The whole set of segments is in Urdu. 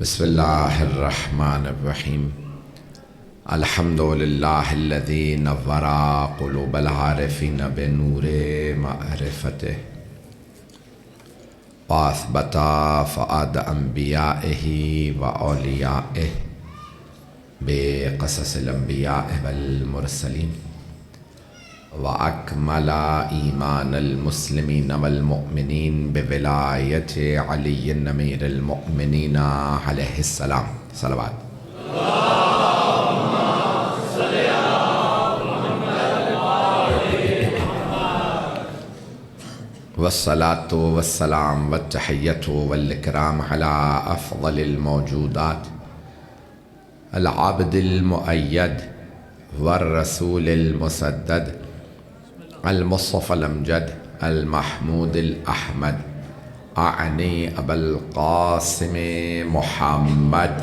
بسم اللہ الرحمن الرحیم الحمد للہ الذی نور قلوب العارفین بنور معرفتہ واثبت فؤاد انبیائہ و اولیائہ بقصص الانبیاء والمرسلین وأكمل إيمان المسلمين والمؤمنين بولاية علي أمير المؤمنين عليه السلام صلوات والصلاة والسلام والتحية والإكرام على أفضل الموجودات العبد المؤيد والرسول المسدد المصطفى الأمجد المحمود الأحمد أعني أبا القاسم محمد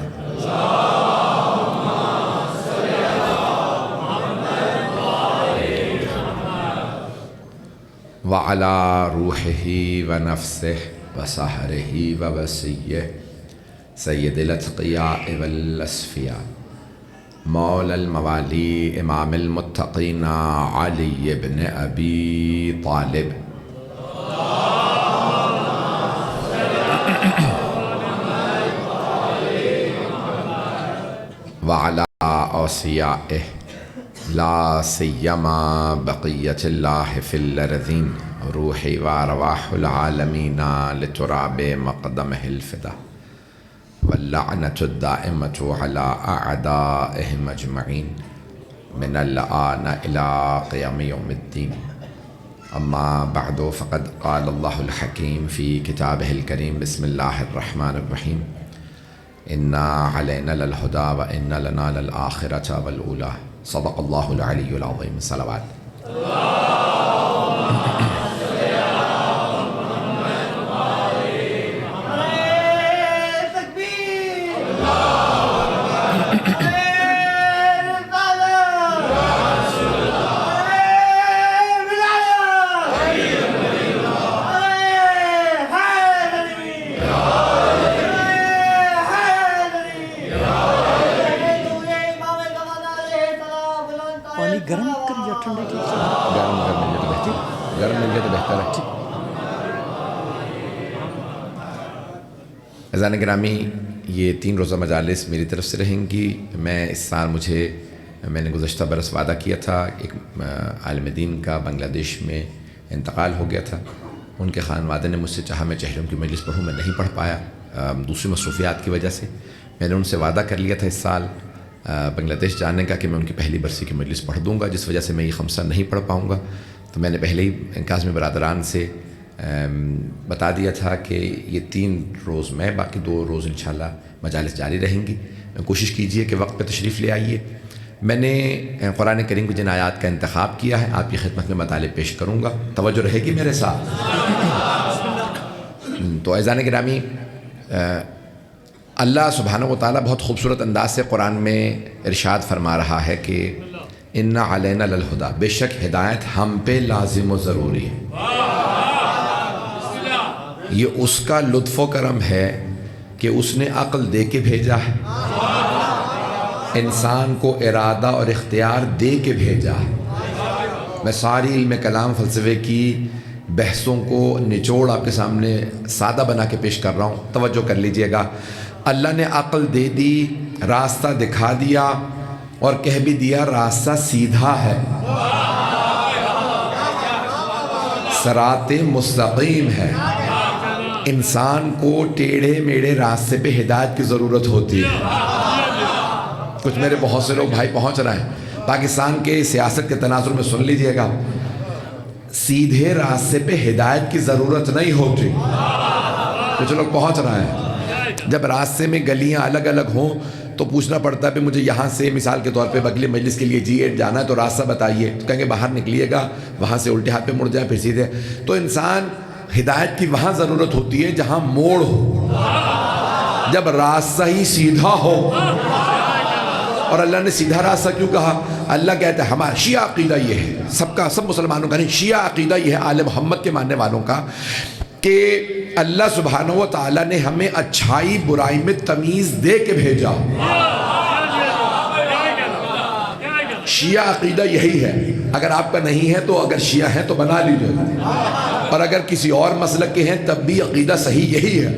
وعلى روحه ونفسه وسهره ووسيه سيد الأتقياء والأصفياء مولا الموالي امام المتقين علي بن ابي طالب وعلى اوصيائه لا سيما بقية الله في الارضين روحي وارواح العالمين لتراب مقدمه الفدا واللعنة الدائمة على أعدائهم أجمعين من الآن إلى قيام يوم الدين أما بعد فقد قال الله الحكيم في كتابه الكريم بسم الله الرحمن الرحيم إنا علينا للهدى وإنا لنا للآخرة والأولى صدق الله العلي العظيم صلوات گرم کر یا ٹھنڈے کی گرم مل جائے تو بہتر ہے. اذان گرامی، یہ 3 روزہ مجالس میری طرف سے رہیں گی. میں اس سال میں نے گزشتہ برس وعدہ کیا تھا. ایک عالم دین کا بنگلہ دیش میں انتقال ہو گیا تھا. ان کے خانوادے نے مجھ سے چاہا میں چہروں کی مجلس پڑھوں. میں نہیں پڑھ پایا دوسری مصروفیات کی وجہ سے. میں نے ان سے وعدہ کر لیا تھا اس سال بنگلہ دیش جانے کا کہ میں ان کی پہلی برسی کی مجلس پڑھ دوں گا، جس وجہ سے میں یہ خمسہ نہیں پڑھ پاؤں گا. تو میں نے پہلے ہی کاظمی برادران سے بتا دیا تھا کہ یہ 3 روز میں، باقی 2 روز انشاءاللہ مجالس جاری رہیں گی. کوشش کیجئے کہ وقت پہ تشریف لے آئیے. میں نے قرآن کریم کی جن آیات کا انتخاب کیا ہے آپ کی خدمت میں مطالب پیش کروں گا. توجہ رہے گی میرے ساتھ. تو اعزان گرامی، اللہ سبحانہ و تعالیٰ بہت خوبصورت انداز سے قرآن میں ارشاد فرما رہا ہے کہ اِنَّ عَلَيْنَا لَلْهُدَى، بے شک ہدایت ہم پہ لازم و ضروری ہے. یہ اس کا لطف و کرم ہے کہ اس نے عقل دے کے بھیجا ہے، انسان کو ارادہ اور اختیار دے کے بھیجا ہے. میں ساری علم کلام فلسفے کی بحثوں کو نچوڑ آپ کے سامنے سادہ بنا کے پیش کر رہا ہوں. توجہ کر لیجئے گا. اللہ نے عقل دے دی، راستہ دکھا دیا اور کہہ بھی دیا راستہ سیدھا ہے، صراط مستقیم ہے. انسان کو ٹیڑھے میڑھے راستے پہ ہدایت کی ضرورت ہوتی ہے. کچھ میرے بہت سے لوگ بھائی پہنچ رہے ہیں پاکستان کے سیاست کے تناظر میں، سن لیجئے گا. سیدھے راستے پہ ہدایت کی ضرورت نہیں ہوتی. کچھ لوگ پہنچ رہے ہیں. جب راستے میں گلیاں الگ الگ ہوں تو پوچھنا پڑتا ہے کہ مجھے یہاں سے مثال کے طور پہ اگلی مجلس کے لیے G8 جانا ہے تو راستہ بتائیے. تو کہیں گے باہر نکلیے گا، وہاں سے الٹے ہاتھ پہ مڑ جائیں پھر سیدھے. تو انسان ہدایت کی وہاں ضرورت ہوتی ہے جہاں موڑ ہو، جب راستہ ہی سیدھا ہو. اور اللہ نے سیدھا راستہ کیوں کہا؟ اللہ کہتا ہے ہمارا شیعہ عقیدہ یہ ہے، سب مسلمانوں کا نہیں، شیعہ عقیدہ یہ ہے آل محمد کے ماننے والوں کا کہ اللہ سبحانہ و تعالیٰ نے ہمیں اچھائی برائی میں تمیز دے کے بھیجا. شیعہ عقیدہ یہی ہے. اگر آپ کا نہیں ہے تو اگر شیعہ ہیں تو بنا لیجیے، اور اگر کسی اور مسلک کے ہیں تب بھی عقیدہ صحیح یہی ہے،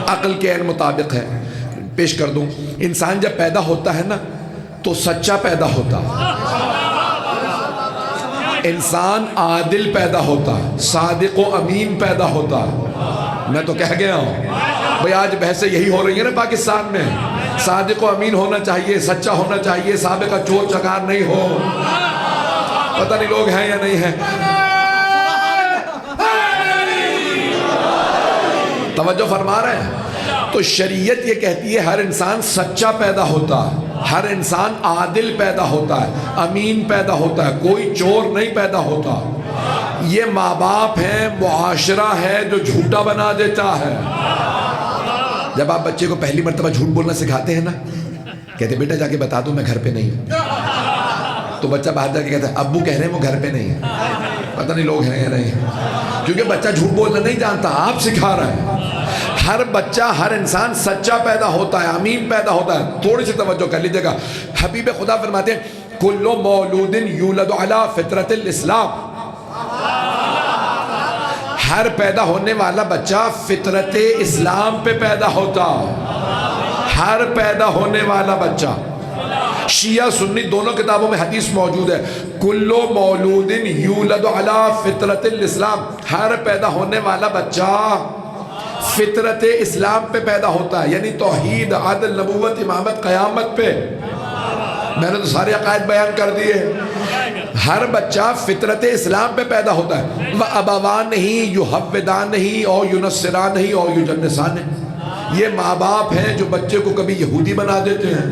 عقل کے عین مطابق ہے. پیش کر دوں، انسان جب پیدا ہوتا ہے نا تو سچا پیدا ہوتا، انسان عادل پیدا ہوتا، صادق و امین پیدا ہوتا. میں تو کہہ گیا ہوں بھئی، آج بحثیں یہی ہو رہی ہیں نا پاکستان میں. صادق و امین ہونا چاہیے، سچا ہونا چاہیے، سابقہ چور چکار نہیں ہو. پتہ نہیں لوگ ہیں یا نہیں ہیں. توجہ فرما رہے ہیں؟ تو شریعت یہ کہتی ہے ہر انسان سچا پیدا ہوتا ہے، ہر انسان عادل پیدا ہوتا ہے، امین پیدا ہوتا ہے، کوئی چور نہیں پیدا ہوتا. یہ ماں باپ ہیں، معاشرہ ہے جو جھوٹا بنا دیتا ہے. جب آپ بچے کو پہلی مرتبہ جھوٹ بولنا سکھاتے ہیں نا، کہتے بیٹا جا کے بتا دو میں گھر پہ نہیں ہوں، تو بچہ باہر جا کے کہتا ہے ابو کہہ رہے ہیں وہ گھر پہ نہیں ہے. پتہ نہیں لوگ ہیں یا نہیں ہیں، کیونکہ بچہ جھوٹ بولنا نہیں جانتا، آپ سکھا رہے ہیں. ہر بچہ، ہر انسان سچا پیدا ہوتا ہے، امین پیدا ہوتا ہے. تھوڑی سی توجہ کر لیجیے گا. حبیب خدا فرماتے ہیں کل مولود یولد علی فطرت الاسلام. ہر پیدا ہونے والا بچہ فطرت اسلام پہ پیدا ہوتا. ہر پیدا ہونے والا بچہ. شیعہ سنی دونوں کتابوں میں حدیث موجود ہے، کل مولود یولد علی فطرت الاسلام. ہر پیدا ہونے والا بچہ فطرت اسلام پہ پیدا ہوتا ہے، یعنی توحید، عدل، نبوت، امامت، قیامت پہ. میں نے تو سارے عقائد بیان کر دیے. ہر بچہ فطرت اسلام پہ پیدا ہوتا ہے. وَأَبَوَانِ يُحَوِّدَانِهِ اور يُنَصِّرَانِهِ اور يُجَنِّسَانِهِ. یہ ماں باپ ہیں جو بچے کو کبھی یہودی بنا دیتے ہیں،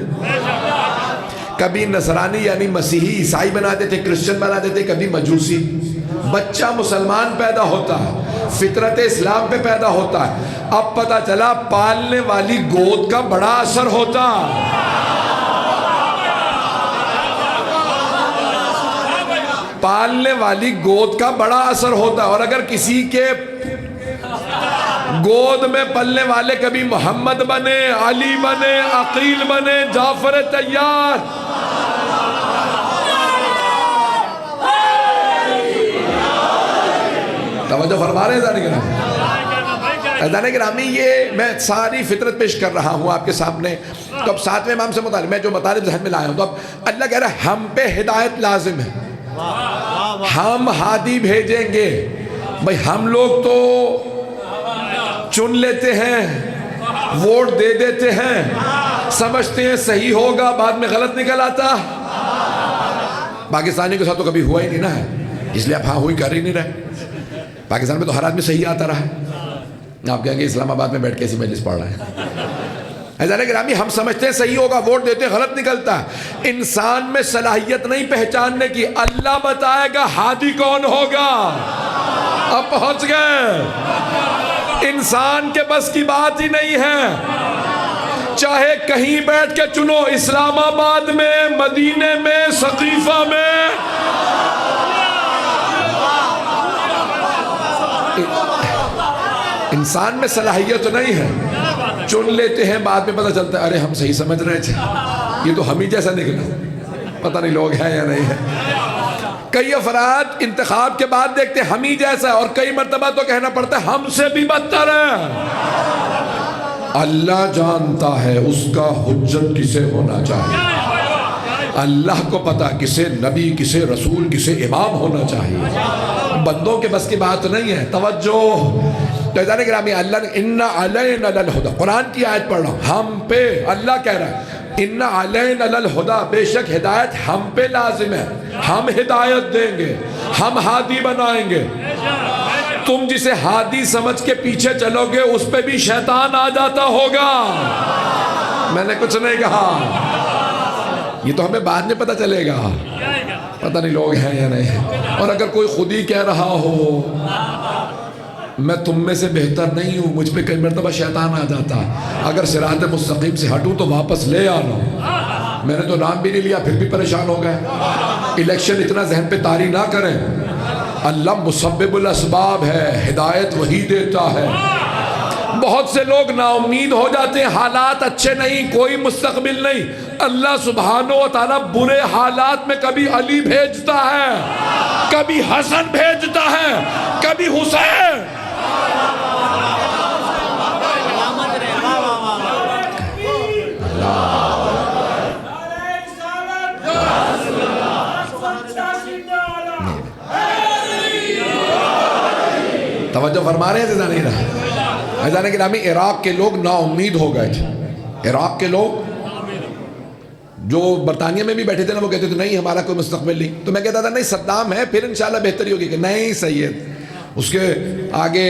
کبھی نصرانی یعنی مسیحی عیسائی بنا دیتے، کرسچن بنا دیتے، کبھی مجوسی. بچہ مسلمان پیدا ہوتا ہے، فطرت اسلام پہ پیدا ہوتا ہے. اب پتہ چلا پالنے والی گود کا بڑا اثر ہوتا. پالنے والی گود کا بڑا اثر ہوتا ہے. اور اگر کسی کے گود میں پلنے والے کبھی محمد بنے، علی بنے، عقیل بنے، جعفر طیار، توجہ فرما رہے ہیں ذرا گرامی. یہ میں ساری فطرت پیش کر رہا ہوں آپ کے سامنے. تو اب ساتویں امام سے مطالب، میں جو مطالب ذہن میں لایا ہوں، تو اب اللہ کہہ رہا ہے ہم پہ ہدایت لازم ہے، ہم ہادی بھیجیں گے. بھئی ہم لوگ تو چن لیتے ہیں، ووٹ دے دیتے ہیں، سمجھتے ہیں صحیح ہوگا، بعد میں غلط نکل آتا. پاکستانی کے ساتھ تو کبھی ہوا ہی نہیں نا ہے، اس لیے آپ ہاں ہوئی کر ہی نہیں رہے. پاکستان میں تو ہر آدمی صحیح آتا رہا ہے. آپ کہیں گے اسلام آباد میں بیٹھ کے ایسی مجلس پڑھ رہے ہیں. عزیزان گرامی، ہم سمجھتے ہیں صحیح ہوگا، ووٹ دیتے ہیں، غلط نکلتا ہے. انسان میں صلاحیت نہیں پہچاننے کی. اللہ بتائے گا ہادی کون ہوگا. اب پہنچ گئے. انسان کے بس کی بات ہی نہیں ہے. چاہے کہیں بیٹھ کے چنو، اسلام آباد میں، مدینے میں، سقیفہ میں. انسان میں صلاحیت نہیں ہے. چن لیتے ہیں، بعد میں پتہ چلتا ہے ارے ہم صحیح سمجھ رہے تھے، یہ تو ہم ہی جیسا نکلا. پتہ نہیں لوگ ہیں یا نہیں ہیں. کئی افراد انتخاب کے بعد دیکھتے ہیں ہم ہی جیسا ہے، اور کئی مرتبہ تو کہنا پڑتا ہے ہم سے بھی بدتر ہے. اللہ جانتا ہے اس کا حجت کسے ہونا چاہیے. اللہ کو پتا کسے نبی، کسے رسول، کسے امام ہونا چاہیے. بندوں کے بس کی بات نہیں ہے. توجہ. عزیزان گرامی، اللہ نے اِنَّ عَلَيْنَا لَلْهُدَى، قرآن کی آیت پڑھ رہا ہوں، ہم پہ اللہ کہہ رہا ہے اِنَّ عَلَيْنَا لَلْهُدَى، بے شک ہدایت ہم پہ لازم ہے. ہم ہدایت دیں گے، ہم ہادی بنائیں گے. تم جسے ہادی سمجھ کے پیچھے چلو گے اس پہ بھی شیطان آ جاتا ہوگا. میں نے کچھ نہیں کہا، یہ تو ہمیں بعد میں پتہ چلے گا. پتہ نہیں لوگ ہیں یا نہیں ہیں. اور اگر کوئی خود ہی کہہ رہا ہو میں تم میں سے بہتر نہیں ہوں، مجھ پہ کئی مرتبہ شیطان آ جاتا. اگر صراط مستقیم سے ہٹوں تو واپس لے آنا. میں نے تو نام بھی نہیں لیا، پھر بھی پریشان ہو گئے. الیکشن اتنا ذہن پہ طاری نہ کریں. اللہ مسبب الاسباب ہے، ہدایت وہی دیتا ہے۔ بہت سے لوگ نا امید ہو جاتے ہیں، حالات اچھے نہیں، کوئی مستقبل نہیں، اللہ سبحانہ و تعالیٰ برے حالات میں کبھی علی بھیجتا ہے، کبھی حسن بھیجتا ہے، کبھی حسین۔ توجہ فرما رہے ہیں عزیزان گرامی؟ عزیزان گرامی، عراق کے لوگ نا امید ہو گئے تھے۔ عراق کے لوگ جو برطانیہ میں بھی بیٹھے تھے نا، وہ کہتے تھے نہیں ہمارا کوئی مستقبل نہیں۔ تو میں کہتا تھا نہیں صدام ہے، پھر انشاءاللہ بہتری ہوگی، کہ نہیں سید، اس کے آگے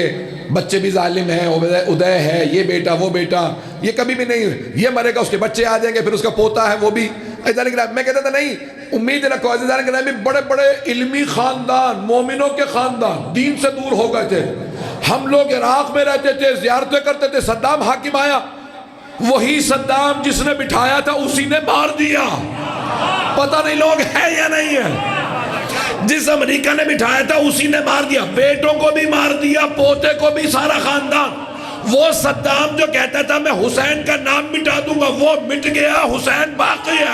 بچے بھی ظالم ہیں، ادے ہے، یہ بیٹا وہ بیٹا، یہ کبھی بھی نہیں، یہ مرے گا اس کے بچے آ جائیں گے، پھر اس کا پوتا ہے وہ بھی۔ میں کہتا تھا نہیں امید رکھو۔ عزیزان گرامی، بڑے بڑے علمی خاندان، مومنوں کے خاندان دین سے دور ہو گئے تھے۔ ہم لوگ عراق میں رہتے تھے، زیارتیں کرتے تھے، صدام حاکم آیا، وہی صدام جس نے بٹھایا تھا اسی نے مار دیا۔ پتہ نہیں لوگ ہیں یا نہیں ہے، جس امریکہ نے بٹھایا تھا اسی نے مار دیا، بیٹوں کو بھی مار دیا، پوتے کو بھی، سارا خاندان۔ وہ صدام جو کہتا تھا میں حسین کا نام مٹا دوں گا، وہ مٹ گیا، حسین باقی ہے۔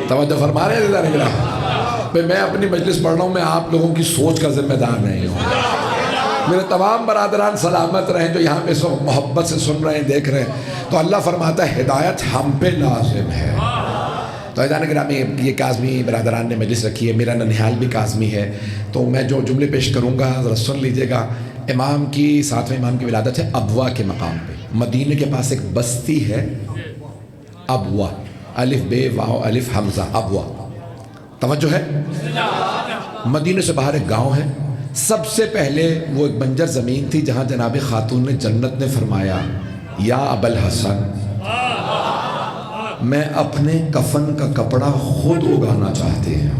توجہ فرما رہے ہیں عزیزان گرامی؟ میں اپنی مجلس پڑھ رہا ہوں، میں آپ لوگوں کی سوچ کا ذمہ دار نہیں ہوں۔ میرے تمام برادران سلامت رہیں جو یہاں پہ محبت سے سن رہے ہیں، دیکھ رہے ہیں، تو اللہ فرماتا ہے ہدایت ہم پہ لازم ہے۔ تو عزیزان گرامی، یہ کاظمی برادران نے مجلس رکھی ہے، میرا ننہال بھی کاظمی ہے، تو میں جو جملے پیش کروں گا ذرا سن لیجئے گا۔ امام کی 7ویں امام کی ولادت ہے ابوا کے مقام پہ، مدینے کے پاس ایک بستی ہے ابوا، الف بے واو الف حمزہ، ابوا۔ توجہ ہے؟ مدینے سے باہر ایک گاؤں ہے۔ سب سے پہلے وہ ایک بنجر زمین تھی جہاں جناب خاتون نے جنت نے فرمایا یا ابا الحسن، میں اپنے کفن کا کپڑا خود اگانا چاہتے ہیں۔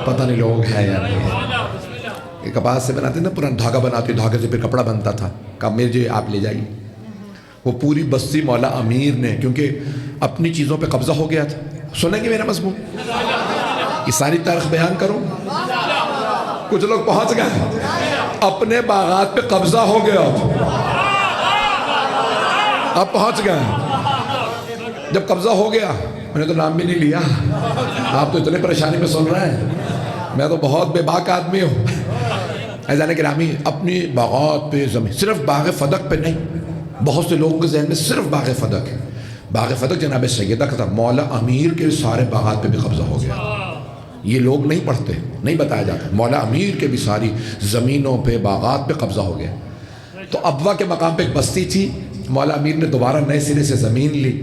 پتہ نہیں لوگ ہے یا نہیں ہے، یہ کپاس سے بناتے نا، پرانا دھاگا بناتے، دھاگے سے پھر کپڑا بنتا تھا، کہا میرے آپ لے جائیے۔ وہ پوری بستی مولا امیر نے، کیونکہ اپنی چیزوں پہ قبضہ ہو گیا تھا۔ سنیں گے میرا مضمون؟ یہ ساری تاریخ بیان کروں؟ کچھ لوگ پہنچ گئے، اپنے باغات پہ قبضہ ہو گیا، اب پہنچ گئے۔ جب قبضہ ہو گیا، میں نے تو نام بھی نہیں لیا، آپ تو اتنے پریشانی میں سن رہے ہیں، میں تو بہت بے باک آدمی ہوں۔ عزیزان گرامی، اپنی باغات پہ زمین، صرف باغ فدق پہ نہیں، بہت سے لوگوں کے ذہن میں صرف باغ فدق ہے۔ باغ فدق جناب سیدہ کا تھا، مولا امیر کے سارے باغات پہ بھی قبضہ ہو گیا۔ یہ لوگ نہیں پڑھتے، نہیں بتایا جاتا، مولا امیر کے بھی ساری زمینوں پہ باغات پہ قبضہ ہو گیا۔ تو ابوا کے مقام پہ ایک بستی تھی، مولا امیر نے دوبارہ نئے سرے سے زمین لی،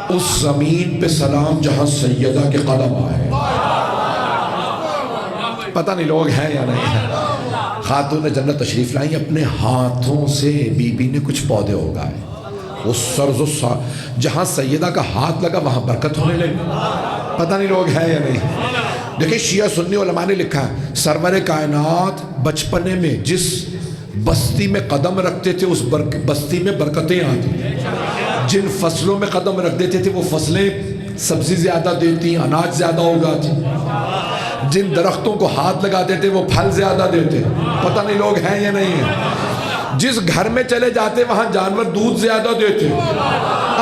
اس زمین پہ سلام جہاں سیدہ کے قدم آئے۔ پتہ نہیں لوگ ہیں یا نہیں ہیں، خاتون جنت تشریف لائیں، اپنے ہاتھوں سے بی بی نے کچھ پودے اگائے، وہ سرز و جہاں سیدہ کا ہاتھ لگا وہاں برکت ہونے لگی۔ پتہ نہیں لوگ ہیں یا نہیں۔ دیکھیں شیعہ سنی علماء نے لکھا ہے، سرور کائنات بچپنے میں جس بستی میں قدم رکھتے تھے اس بستی میں برکتیں آتی، جن فصلوں میں قدم رکھ دیتے تھے وہ فصلیں سبزی زیادہ دیتی، اناج زیادہ اگاتی، جن درختوں کو ہاتھ لگاتے تھے وہ پھل زیادہ دیتے۔ پتہ نہیں لوگ ہیں یا نہیں ہیں۔ جس گھر میں چلے جاتے وہاں جانور دودھ زیادہ دیتے،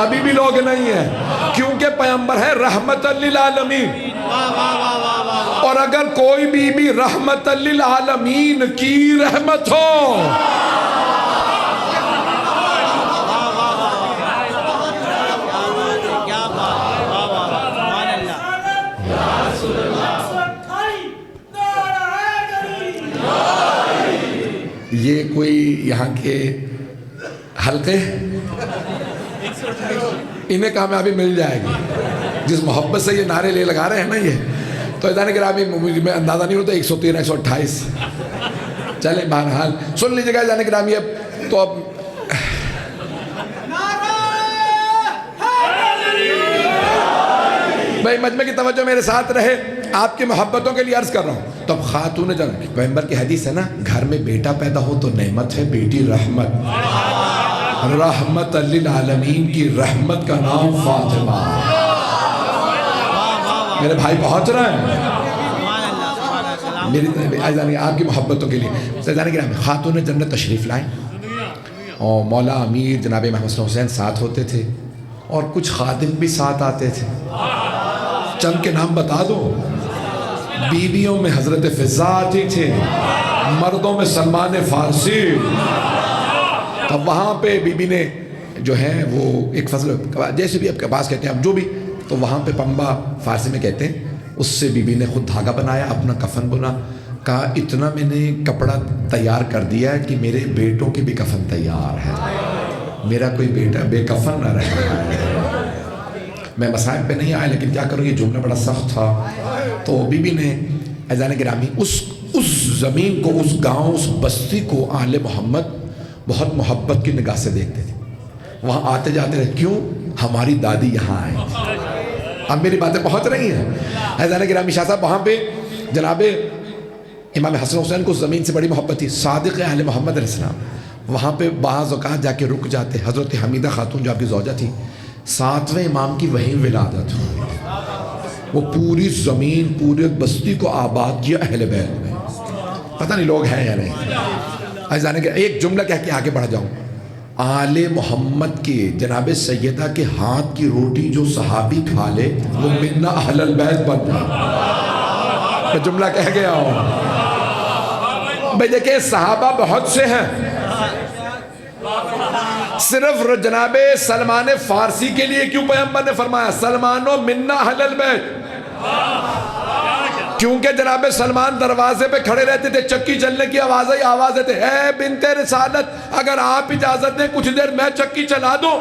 ابھی بھی لوگ نہیں ہیں، کیونکہ پیغمبر ہے رحمت للعالمین، اور اگر کوئی بی بی رحمت للعالمین کی رحمت ہو، یہ کوئی یہاں کے حلقے انہیں کامیابی مل جائے گی، جس محبت سے یہ نعرے لے لگا رہے ہیں نا یہ، تو عزیزان گرامی میں اندازہ نہیں ہوتا 113 128 چلیں بہرحال سن لیجیے گا عزیزان گرامی۔ اب تو اب بھائی مجمع کی توجہ میرے ساتھ رہے، آپ کی محبتوں کے لیے عرض کر رہا ہوں. تو اب خاتون جنت، پیغمبر کی حدیث ہے نا، گھر میں بیٹا پیدا ہو تو نعمت ہے، بیٹی رحمت. رحمت للعالمین کی رحمت کا نام فاطمہ. میرے بھائی پہنچ رہے ہیں میری آپ کی محبتوں کے لیے. خاتون جنت تشریف لائیں اور مولا امیر جناب محمد صلی اللہ علیہ وسلم ساتھ ہوتے تھے اور کچھ خادم بھی ساتھ آتے تھے. چند کے نام بتا دو. بیویوں میں حضرت فضا آتی تھے، مردوں میں سلمان فارسی. تب وہاں پہ بی بی نے جو ہے وہ ایک فضل، جیسے بھی آپ کے پاس کہتے ہیں اب جو بھی، تو وہاں پہ پمبا فارسی میں کہتے ہیں، اس سے بی بی نے خود دھاگا بنایا، اپنا کفن بنا. کہا اتنا میں نے کپڑا تیار کر دیا ہے کہ میرے بیٹوں کے بھی کفن تیار ہے، میرا کوئی بیٹا بے کفن نہ رہا ہے. میں مسائب پہ نہیں آیا لیکن کیا کروں، یہ جملہ بڑا سخت تھا. تو بی بی نے عزیزان گرامی اس زمین کو، اس گاؤں، اس بستی کو آل محمد بہت محبت کی نگاہ سے دیکھتے تھے. وہاں آتے جاتے رہے، کیوں؟ ہماری دادی یہاں آئے. اب میری باتیں پہنچ رہی ہیں عزیزان گرامی. شاہ صاحب وہاں پہ جناب امام حسن حسین کو زمین سے بڑی محبت تھی. صادق آل محمد علیہ السلام وہاں پہ بعض اوقات جا کے رک جاتے. حضرت حمیدہ خاتون جو آپ کی زوجہ تھی، 7ویں امام کی وہیں ولادت ہوئی. وہ پوری زمین، پورے بستی کو آباد کیا اہل بیت میں. پتہ نہیں لوگ ہیں یا نہیں. عزیزان ایک جملہ کہہ کے آگے بڑھ جاؤں. آل محمد کے جناب سیدہ کے ہاتھ کی روٹی جو صحابی کھا لے وہ منا اہل البیت بن جائے. میں جملہ کہہ گیا ہوں بھئی. دیکھیں صحابہ بہت سے ہیں، صرف جناب سلمان فارسی کے لیے کیوں پیغمبر نے فرمایا سلمانو منا اہل البیت؟ کیونکہ جناب سلمان دروازے پہ کھڑے رہتے تھے، چکی چلنے کی آواز دیتے، اے بنت رسالت اگر آپ اجازت دیں کچھ دیر میں چکی چلا دوں.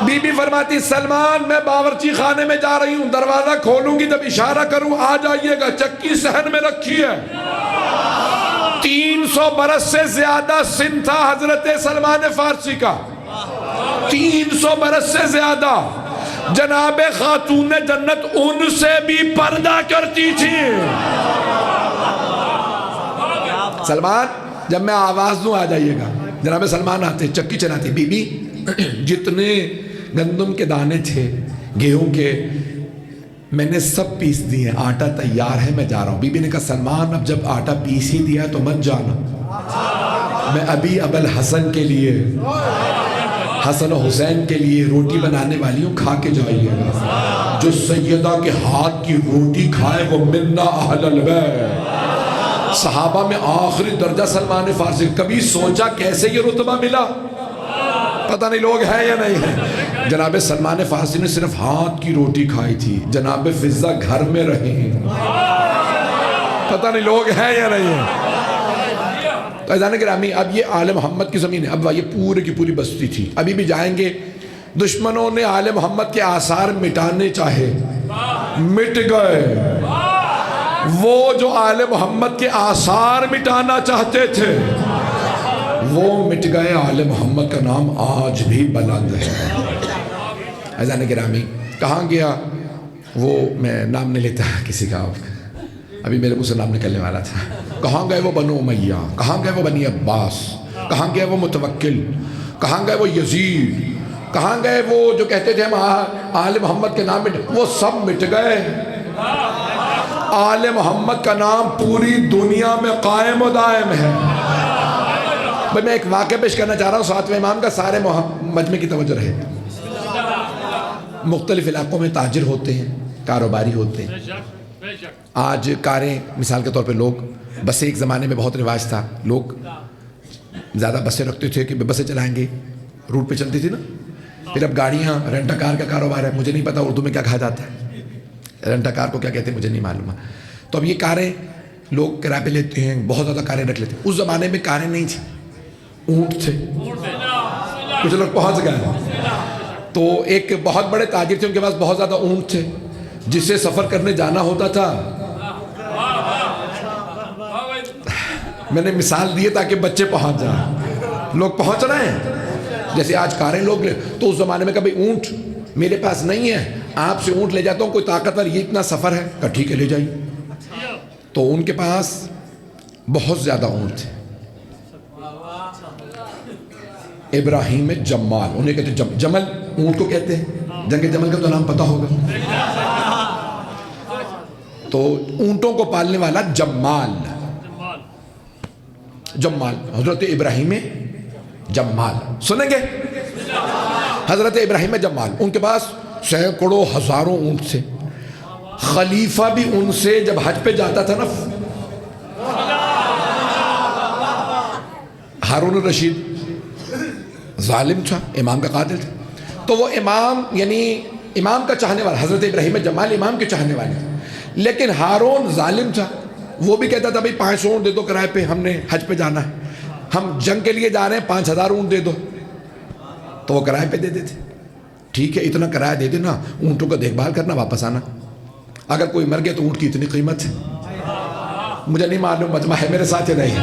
بی بی فرماتی سلمان میں باورچی خانے میں جا رہی ہوں، دروازہ کھولوں گی جب اشارہ کروں آ جائیے گا. چکی صحن میں رکھی ہے. 300 برس سے زیادہ سن تھا حضرت سلمان فارسی کا، 300 برس سے زیادہ. جناب خاتون جنت ان سے بھی پردہ کرتی تھی. سلمان جب میں آواز دوں آ جائیے گا. جناب سلمان آتے، چکی چلاتی. بی بی جتنے گندم کے دانے تھے، گیہوں کے، میں نے سب پیس دیے، آٹا تیار ہے، میں جا رہا ہوں. بی بی نے کہا سلمان اب جب آٹا پیس ہی دیا تو مت جانا، میں ابھی ابو الحسن کے لیے، حسن و حسین کے لیے روٹی بنانے والی ہوں، کھا کے جائیے گا. جو سیدہ کے ہاتھ کی روٹی کھائے وہ منا اہل البیت. صحابہ میں آخری درجہ سلمان فارسی. کبھی سوچا کیسے یہ رتبہ ملا؟ پتہ نہیں لوگ ہیں یا نہیں ہیں. جناب سلمان فارسی نے صرف ہاتھ کی روٹی کھائی تھی، جناب فضا گھر میں رہے ہیں. پتہ نہیں لوگ ہیں یا نہیں ہیں. تو عزیزان گرامی اب یہ آل محمد کی زمین ہے. اب یہ پوری کی پوری بستی تھی. ابھی بھی جائیں گے. دشمنوں نے آل محمد کے آثار مٹانے چاہے، مٹ گئے. وہ جو آل محمد کے آثار مٹانا چاہتے تھے وہ مٹ گئے. آل محمد کا نام آج بھی بلند ہے. عزیزان گرامی کہاں گیا وہ، میں نام نہیں لیتا کسی کا، ابھی میرے منہ سے نام نکلنے والا تھا. کہاں گئے وہ بنو امیہ، کہاں گئے وہ بنی عباس، کہاں گئے وہ متوکل، کہاں گئے وہ یزید، کہاں گئے وہ جو کہتے تھے ہم آل محمد کے نام وہ سب مٹ گئے. آل محمد کا نام پوری دنیا میں قائم و دائم ہے. بھئی میں ایک واقعہ پیش کرنا چاہ رہا ہوں 7ویں امام کا، سارے مجمع کی توجہ رہے. مختلف علاقوں میں تاجر ہوتے ہیں، کاروباری ہوتے ہیں. آج کاریں مثال کے طور پہ لوگ بسیں، ایک زمانے میں بہت رواج تھا، لوگ زیادہ بسیں رکھتے تھے کہ بسیں چلائیں گے، روٹ پہ چلتی تھی نا. پھر اب گاڑیاں، رینٹا کار کا کاروبار ہے، مجھے نہیں پتا اردو میں کیا کہا جاتا ہے، رینٹا کار کو کیا کہتے ہیں مجھے نہیں معلوم. تو اب یہ کاریں لوگ کرایہ پہ لیتے ہیں، بہت زیادہ کاریں رکھ لیتے ہیں. اس زمانے میں کاریں نہیں تھیں، اونٹ تھے. کچھ لوگ پہنچ گئے. تو ایک بہت بڑے تاجر تھے، ان کے پاس بہت زیادہ اونٹ تھے. جسے سفر کرنے جانا ہوتا تھا، میں نے مثال دی تاکہ بچے پہنچ جائیں. لوگ پہنچ رہے ہیں جیسے آج کاریں لوگ لے. تو اس زمانے میں کبھی اونٹ میرے پاس نہیں ہے، آپ سے اونٹ لے جاتا ہوں، کوئی طاقتور، یہ اتنا سفر ہے، کہا ٹھیک ہے لے جائیے۔ تو ان کے پاس بہت زیادہ اونٹ تھے۔ ابراہیم جمال، انہیں کہتے جمل اونٹ کو کہتے ہیں، جنگ جمل کا تو نام پتہ ہوگا۔ تو اونٹوں کو پالنے والا جمال، جمال حضرت ابراہیم جمال، سنیں گے؟ حضرت ابراہیم جمال، ان کے پاس سینکڑوں ہزاروں اونٹ تھے۔ خلیفہ بھی ان سے جب حج پہ جاتا تھا نا، ہارون الرشید ظالم تھا، امام کا قاتل تھا، تو وہ امام یعنی امام کا چاہنے والا، حضرت ابراہیم جمال امام کے چاہنے والے تھے، لیکن ہارون ظالم تھا، وہ بھی کہتا تھا بھائی 500 اونٹ دے دو کرائے پہ، ہم نے حج پہ جانا ہے، ہم جنگ کے لیے جا رہے ہیں، 5000 اونٹ دے دو، تو وہ کرائے پہ دے دیتے۔ ٹھیک ہے اتنا کرایہ دے دینا، اونٹوں کا دیکھ بھال کرنا، واپس آنا، اگر کوئی مر گیا تو اونٹ کی اتنی قیمت ہے، مجھے نہیں معلوم مجمع ہے میرے ساتھ یا نہیں۔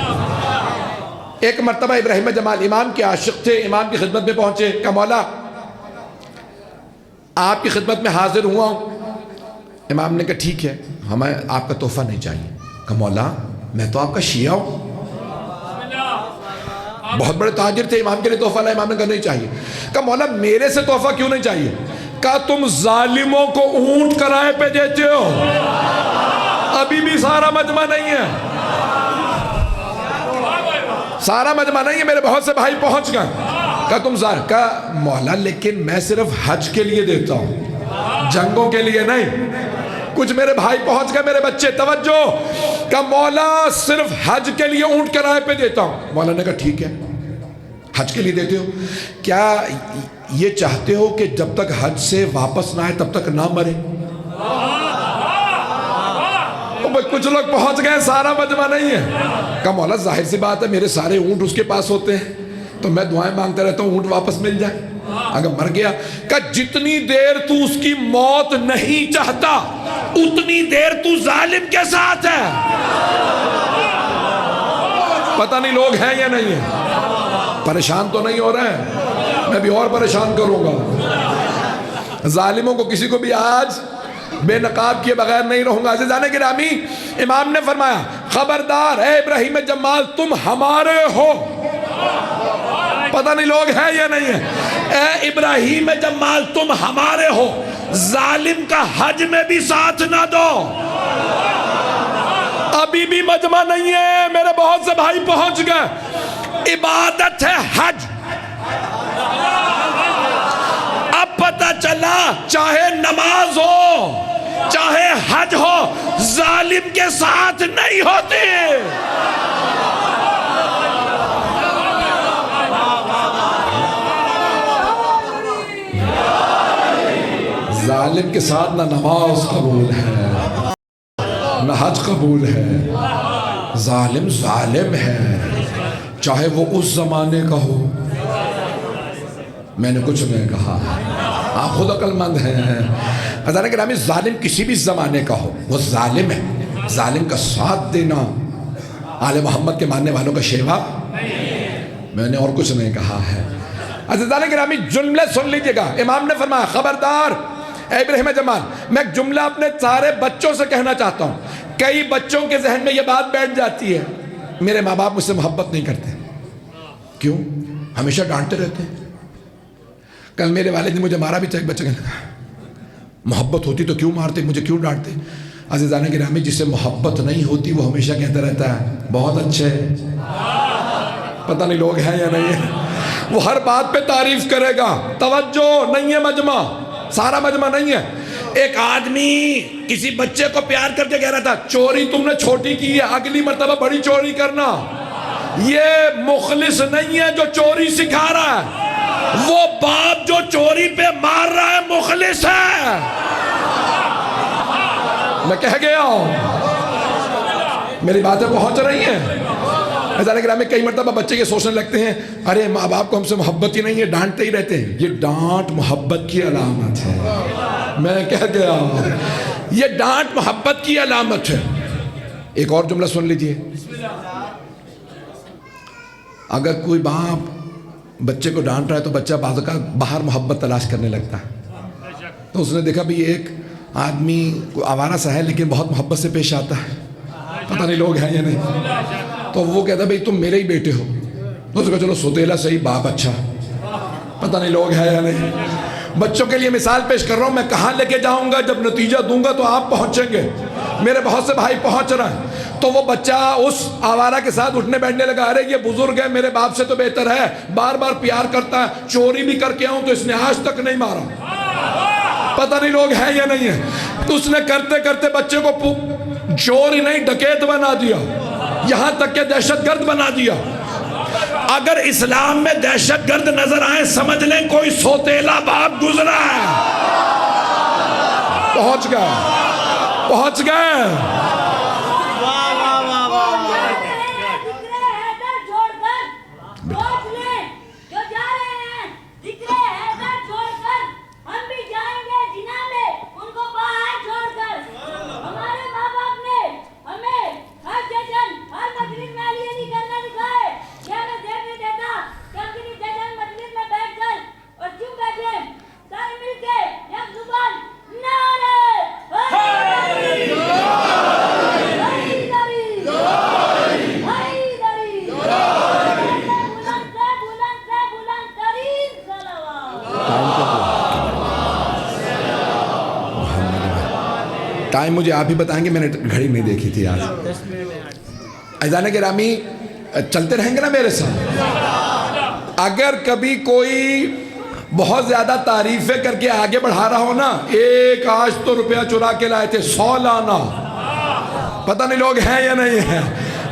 ایک مرتبہ ابراہیم جمال امام کے عاشق تھے، امام کی خدمت میں پہنچے، کہا مولا آپ کی خدمت میں حاضر ہوا ہوں۔ امام نے کہا ٹھیک ہے، ہمیں آپ کا تحفہ نہیں چاہیے۔ کہا مولا میں تو آپ کا شیعہ ہوں، بہت بڑے تاجر تھے، امام کے لیے تحفہ لائے، امام نے کہا نہیں چاہیے۔ کہا مولا میرے سے تحفہ کیوں نہیں چاہیے؟ کہا تم ظالموں کو اونٹ کرائے پہ دیتے ہو، ابھی بھی سارا مجمع نہیں ہے، سارا مجمع نہیں ہے، میرے بہت سے بھائی پہنچ گئے۔ کہا تم کہا مولا لیکن میں صرف حج کے لیے دیتا ہوں، جنگوں کے لیے نہیں۔ کچھ میرے بھائی پہنچ گئے، میرے بچے توجہ، کہا مولا صرف حج کے لیے اونٹ کرائے پہ دیتا ہوں۔ مولا نے کہا ٹھیک ہے، حج کے لیے دیتے ہو، کیا یہ چاہتے ہو کہ جب تک حج سے واپس نہ آئے تب تک نہ مرے؟ کچھ لوگ پہنچ گئے، سارا مجمع نہیں ہے۔ کہا مولا ظاہر سی بات ہے، میرے سارے اونٹ اس کے پاس ہوتے ہیں، تو میں دعائیں مانگتا رہتا ہوں اونٹ واپس مل جائے اگر مر گیا۔ کہا جتنی دیر تو اس کی موت نہیں چاہتا اتنی دیر تو ظالم کے ساتھ ہے۔ پتہ نہیں لوگ ہیں یا نہیں ہیں، پریشان تو نہیں ہو رہے ہیں، میں بھی اور پریشان کروں گا۔ ظالموں کو کسی کو بھی آج بے نقاب کیے بغیر نہیں رہوں گا۔ عزیزان گرامی، امام نے فرمایا خبردار اے ابراہیم جمال تم ہمارے ہو، پتہ نہیں لوگ ہیں یا نہیں ہیں، اے ابراہیم جمال تم ہمارے ہو، ظالم کا حج میں بھی ساتھ نہ دو۔ ابھی بھی مجمع نہیں ہے، میرے بہت سے بھائی پہنچ گئے، عبادت ہے حج۔ اب پتہ چلا چاہے نماز ہو چاہے حج ہو ظالم کے ساتھ نہیں ہوتے۔ ظالم کے ساتھ نہ نماز قبول ہے نہ حج قبول ہے، ظالم ظالم ہے، چاہے وہ اس زمانے کا ہو۔ میں نے کچھ نہیں کہا، آپ خود عقل مند ہیں۔ حضرت گرامی ظالم کسی بھی زمانے کا ہو وہ ظالم ہے، ظالم کا ساتھ دینا آل محمد کے ماننے والوں کا شیوا، میں نے اور کچھ نہیں کہا ہے۔ حضرت گرامی جملے سن لیجئے گا، امام نے فرمایا خبردار اے ابراہیم جمال، میں ایک جملہ اپنے سارے بچوں سے کہنا چاہتا ہوں۔ کئی بچوں کے ذہن میں یہ بات بیٹھ جاتی ہے میرے ماں باپ مجھ سے محبت نہیں کرتے، کیوں؟ ہمیشہ ڈانٹتے رہتے ہیں۔ کل میرے والد نے مجھے مارا بھی تھا، ایک بچے کہنے لگا محبت ہوتی تو کیوں مارتے، مجھے کیوں ڈانٹتے؟ عزیزان گرامی جسے محبت نہیں ہوتی وہ ہمیشہ کہتا رہتا ہے بہت اچھے، پتہ نہیں لوگ ہیں یا نہیں ہیں، وہ ہر بات پہ تعریف کرے گا۔ توجہ نہیں ہے مجمع، سارا مجمع نہیں ہے۔ ایک آدمی کسی بچے کو پیار کر کے کہہ رہا تھا چوری تم نے چھوٹی کی ہے، اگلی مرتبہ بڑی چوری کرنا۔ یہ مخلص نہیں ہے جو چوری سکھا رہا ہے، وہ باپ جو چوری پہ مار رہا ہے مخلص ہے۔ میں کہہ گیا ہوں، میری باتیں پہنچ رہی ہیں۔ حضرت گرامی کئی مرتبہ بچے یہ سوچنے لگتے ہیں ارے ماں باپ کو ہم سے محبت ہی نہیں ہے، ڈانٹتے ہی رہتے ہیں۔ یہ ڈانٹ محبت کی علامت ہے، میں کہہ گیا ہوں یہ ڈانٹ محبت کی علامت ہے۔ ایک اور جملہ سن لیجئے، اگر کوئی باپ بچے کو ڈانٹ رہا ہے تو بچہ باہر محبت تلاش کرنے لگتا ہے، تو اس نے دیکھا بھی ایک آدمی آوارہ سا ہے لیکن بہت محبت سے پیش آتا ہے، پتہ نہیں لوگ ہیں یا نہیں. تو وہ کہتا بھئی تم میرے ہی بیٹے ہو. تو اس کو چلو سوتیلا صحیح، باپ اچھا، پتہ نہیں لوگ ہیں یا نہیں. بچوں کے لیے مثال پیش کر رہا ہوں. میں کہاں لے کے جاؤں گا؟ جب نتیجہ دوں گا تو آپ پہنچیں گے. میرے بہت سے بھائی پہنچ رہے ہیں. تو وہ بچہ اس آوارہ کے ساتھ اٹھنے بیٹھنے لگا. ارے یہ بزرگ ہے، میرے باپ سے تو بہتر ہے، بار بار پیار کرتا ہے، چوری بھی کر کے آؤں تو اس نے آج تک نہیں مارا. پتہ نہیں لوگ ہیں یا نہیں ہیں. تو اس نے کرتے کرتے بچے کو چوری نہیں ڈکیت بنا دیا، یہاں تک کہ دہشت گرد بنا دیا. اگر اسلام میں دہشت گرد نظر آئے سمجھ لیں کوئی سوتیلا باپ گزرا ہے. پہنچ گئے، پہنچ گئے. ٹائم مجھے آپ ہی بتائیں گے، میں نے گھڑی نہیں دیکھی تھی آج. عزیزان گرامی چلتے رہیں گے نا میرے ساتھ. اگر کبھی کوئی بہت زیادہ تعریفیں کر کے آگے بڑھا رہا ہو نا، ایک آج تو روپیہ چرا کے لائے تھے 100 لانا، پتہ نہیں لوگ ہیں یا نہیں ہیں.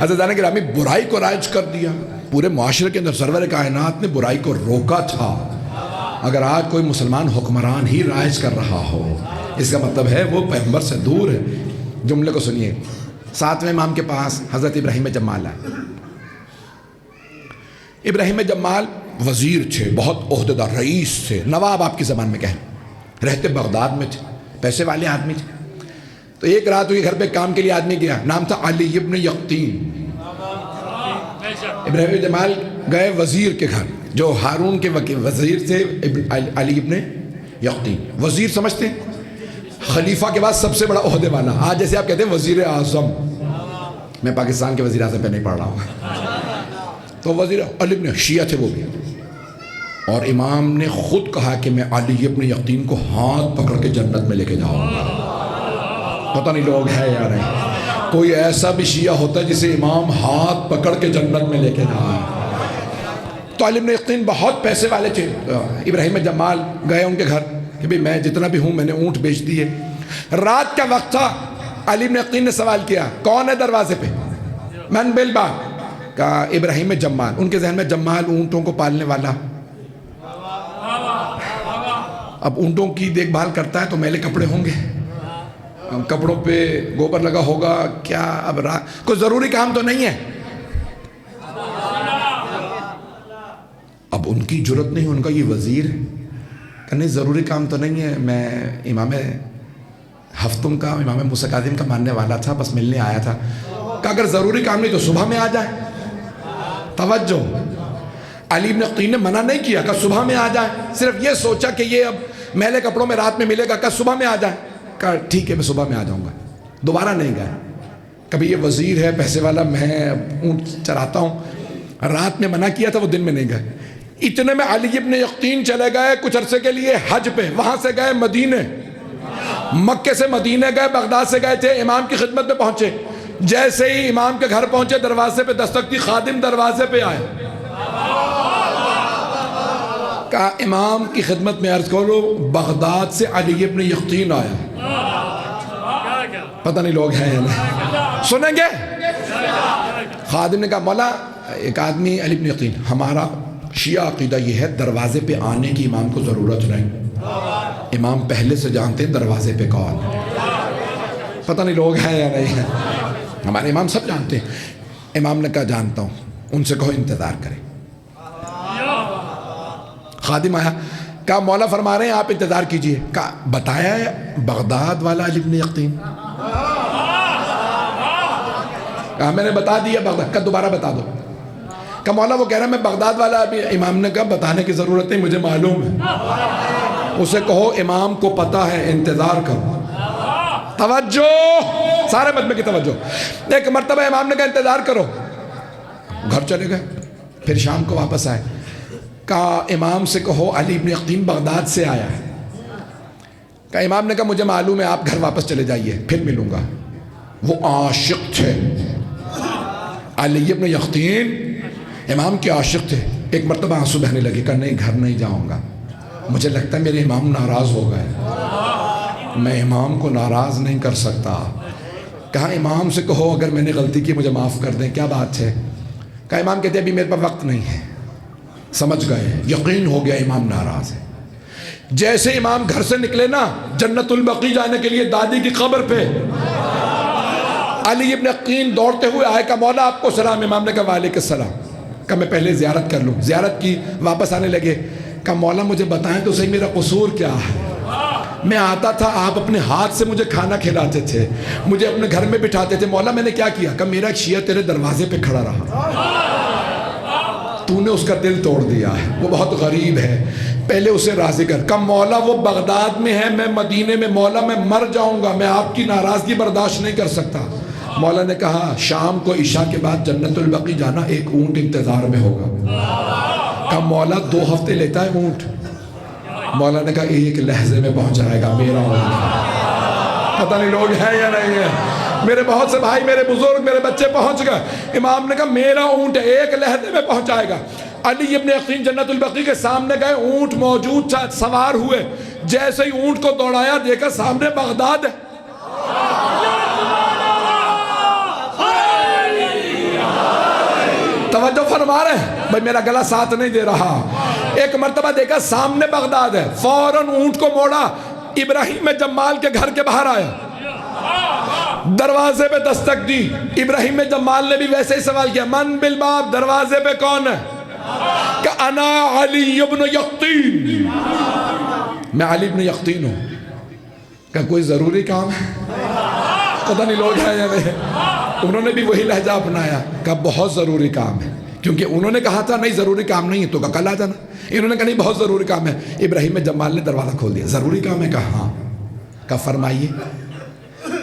عزیزان گرامی برائی کو رائج کر دیا. پورے معاشرے کے اندر سرور کائنات نے برائی کو روکا تھا. اگر آج کوئی مسلمان حکمران ہی رائج کر رہا ہو، اس کا مطلب ہے وہ پیغمبر سے دور ہے. جملے کو سنیے. 7ویں امام کے پاس حضرت ابراہیم جمال آئے. ابراہیم جمال وزیر تھے، بہت عہدیدار، رئیس تھے، نواب آپ کی زبان میں کہیں. رہتے بغداد میں تھے، پیسے والے آدمی تھے. تو ایک رات ہوئی، گھر پہ کام کے لیے آدمی گیا، نام تھا علی ابن یقطین. ابراہیم جمال گئے وزیر کے گھر، جو ہارون کے وزیر تھے، علی ابن یقطین. وزیر سمجھتے ہیں خلیفہ کے بعد سب سے بڑا عہدے والا. آج جیسے آپ کہتے ہیں وزیر اعظم، میں پاکستان کے وزیر اعظم پہ نہیں پڑھ رہا ہوں. تو وزیر علی ابن شیعہ تھے وہ بھی. اور امام نے خود کہا کہ میں علی ابن یقطین کو ہاتھ پکڑ کے جنت میں لے کے جاؤں گا. پتہ نہیں لوگ ہیں یا نہیں. کوئی ایسا بھی شیعہ ہوتا ہے جسے امام ہاتھ پکڑ کے جنت میں لے کے جائے. تو علی ابن یقطین بہت پیسے والے تھے. ابراہیم جمال گئے ان کے گھر کہ بھئی میں جتنا بھی ہوں میں نے اونٹ بیچ دیے. رات کا وقت تھا. علی ابن یقطین نے سوال کیا کون ہے دروازے پہ؟ من بالباب. کہا ابراہیم جمال. ان کے ذہن میں جمال اونٹوں کو پالنے والا. اب اونٹوں کی دیکھ بھال کرتا ہے تو میلے کپڑے ہوں گے، کپڑوں پہ گوبر لگا ہوگا کیا. اب کوئی ضروری کام تو نہیں ہے. اب ان کی جرت نہیں، ان کا یہ وزیر ہے کہ نہیں ضروری کام تو نہیں ہے. میں امام ہفتم کا، امام موسیٰ کاظم کا ماننے والا تھا، بس ملنے آیا تھا. کہ اگر ضروری کام نہیں تو صبح میں آ جائے. توجہ، علی ابن یقطین نے منع نہیں کیا کہ صبح میں آ جائے. صرف یہ سوچا کہ یہ اب میلے کپڑوں میں رات میں ملے گا، کہ صبح میں آ جائے. کہا ٹھیک ہے میں صبح میں آ جاؤں گا. دوبارہ نہیں گئے. کبھی یہ وزیر ہے پیسے والا، میں اونٹ چراتا ہوں. رات میں منع کیا تھا، وہ دن میں نہیں گئے. اتنے میں علی ابن یقطین چلے گئے کچھ عرصے کے لیے حج پہ. وہاں سے گئے مدینے، مکے سے مدینے گئے، بغداد سے گئے تھے، امام کی خدمت میں پہنچے. جیسے ہی امام کے گھر پہنچے دروازے پہ دستک دی. خادم دروازے پہ آئے. کہا امام کی خدمت میں عرض کرو بغداد سے علی ابن یقطین آیا. پتہ نہیں لوگ ہیں یا نہیں، سنیں گے. خادم نے کہا مولا ایک آدمی علی ابن یقطین. ہمارا شیعہ عقیدہ یہ ہے دروازے پہ آنے کی امام کو ضرورت نہیں. امام پہلے سے جانتے ہیں دروازے پہ کون ہے. پتہ نہیں لوگ ہیں یا نہیں ہیں. ہمارے امام سب جانتے ہیں. امام نے کہا جانتا ہوں. ان سے کہو انتظار کریں. خادم آیا. کہا مولا فرما رہے ہیں آپ انتظار کیجئے. کہا بتایا ہے بغداد والا علی ابن یقطین. کہا میں نے بتا دیا بغداد. کہا دوبارہ بتا دو. کہ مولا وہ کہہ رہا ہے میں بغداد والا. ابھی امام نے کہا بتانے کی ضرورت نہیں، مجھے معلوم ہے. اسے کہو امام کو پتہ ہے انتظار کرو. توجہ سارے مجمع کی توجہ. ایک مرتبہ امام نے کہا انتظار کرو. گھر چلے گئے. پھر شام کو واپس آئے. کہا امام سے کہو علی ابن یقطین بغداد سے آیا ہے. کہا امام نے کہا مجھے معلوم ہے آپ گھر واپس چلے جائیے پھر ملوں گا. وہ عاشق تھے علی ابن یقطین امام کے عاشق تھے. ایک مرتبہ آنسو بہنے لگے. کہا نہیں گھر نہیں جاؤں گا, مجھے لگتا ہے میرے امام ناراض ہو گئے, میں امام کو ناراض نہیں کر سکتا. کہا امام سے کہو اگر میں نے غلطی کی مجھے معاف کر دیں. کیا بات ہے؟ کہا امام کہتے ابھی میرے پاس وقت نہیں ہے. سمجھ گئے, یقین ہو گیا امام ناراض ہے. جیسے امام گھر سے نکلے نا جنت البقیع جانے کے لیے دادی کی قبر پہ, علی ابن یقطین دوڑتے ہوئے آئے. کہا مولا آپ کو سلام. امام نے کہا وعلیکم السلام. کہا میں پہلے زیارت کر لوں. زیارت کی, واپس آنے لگے. کہا مولا مجھے بتائیں تو صحیح میرا قصور کیا ہے؟ میں آتا تھا آپ اپنے ہاتھ سے مجھے کھانا کھلاتے تھے, مجھے اپنے گھر میں بٹھاتے تھے. مولا میں نے کیا کیا؟ کہا میرا ایک شیعہ تیرے دروازے پہ کھڑا رہا, تو نے اس کا دل توڑ دیا ہے, وہ بہت غریب ہے, پہلے اسے راضی کر. کہا مولا وہ بغداد میں ہے, میں مدینے میں, مولا میں مر جاؤں گا, میں آپ کی ناراضگی برداشت نہیں کر سکتا. مولا نے کہا شام کو عشاء کے بعد جنت البقیع جانا, ایک اونٹ انتظار میں ہوگا. کہا مولا 2 ہفتے لیتا ہے اونٹ؟ مولا نے کہا 1 لحظے میں پہنچ جائے گا میرا اونٹ. پتہ نہیں لوگ ہیں یا نہیں ہیں. میرے بہت سے بھائی, میرے بزرگ, میرے بچے پہنچ گئے. امام نے کہا میرا اونٹ 1 لحظے میں پہنچائے گا. علی ابن یقطین جنت البقیع کے سامنے گئے, اونٹ موجود تھا, سوار ہوئے. جیسے ہی اونٹ کو دوڑایا دیکھا سامنے بغداد ہے. توجہ فرما رہے ہیں بھائی, میرا گلا ساتھ نہیں دے رہا. ایک مرتبہ دیکھا سامنے بغداد ہے, فوراً اونٹ کو موڑا, ابراہیم جمال کے گھر کے باہر آیا, دروازے پہ دستک دی. ابراہیم جمال نے بھی ویسے ہی سوال کیا, من بالباب, دروازے پہ کون ہے؟ کہ انا علی ابن یقطین, میں علی ابن یقطین ہوں. کہ کوئی ضروری کام ہے؟ پتہ نہیں لوگ ہیں یا نہیں. انہوں نے بھی وہی لہجہ اپنایا. کہا بہت ضروری کام ہے, کیونکہ انہوں نے کہا تھا نہیں ضروری کام نہیں ہے, تو کل آ جانا. انہوں نے کہا نہیں بہت ضروری کام ہے. ابراہیم جمال نے دروازہ کھول دیا. ضروری کام ہے؟ کہا ہاں. کہا فرمائیے.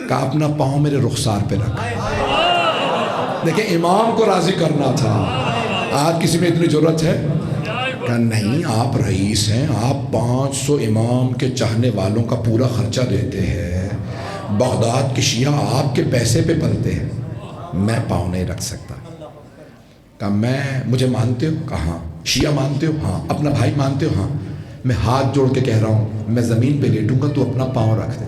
کہا اپنا پاؤں میرے رخسار پہ رکھ. دیکھیں امام کو راضی کرنا تھا. آج کسی میں اتنی ضرورت ہے؟ کہا نہیں, آپ رئیس ہیں, آپ 500 امام کے چاہنے والوں کا پورا خرچہ دیتے ہیں, بغداد کے شیعہ آپ کے پیسے پہ پلتے ہیں, میں پاؤں نہیں رکھ سکتا. کہا مجھے مانتے ہو؟ کہا ہاں. شیعہ مانتے ہو؟ ہاں. اپنا بھائی مانتے ہو؟ ہاں. میں ہاتھ جوڑ کے کہہ رہا ہوں, میں زمین پہ لیٹوں گا تو اپنا پاؤں رکھ دے.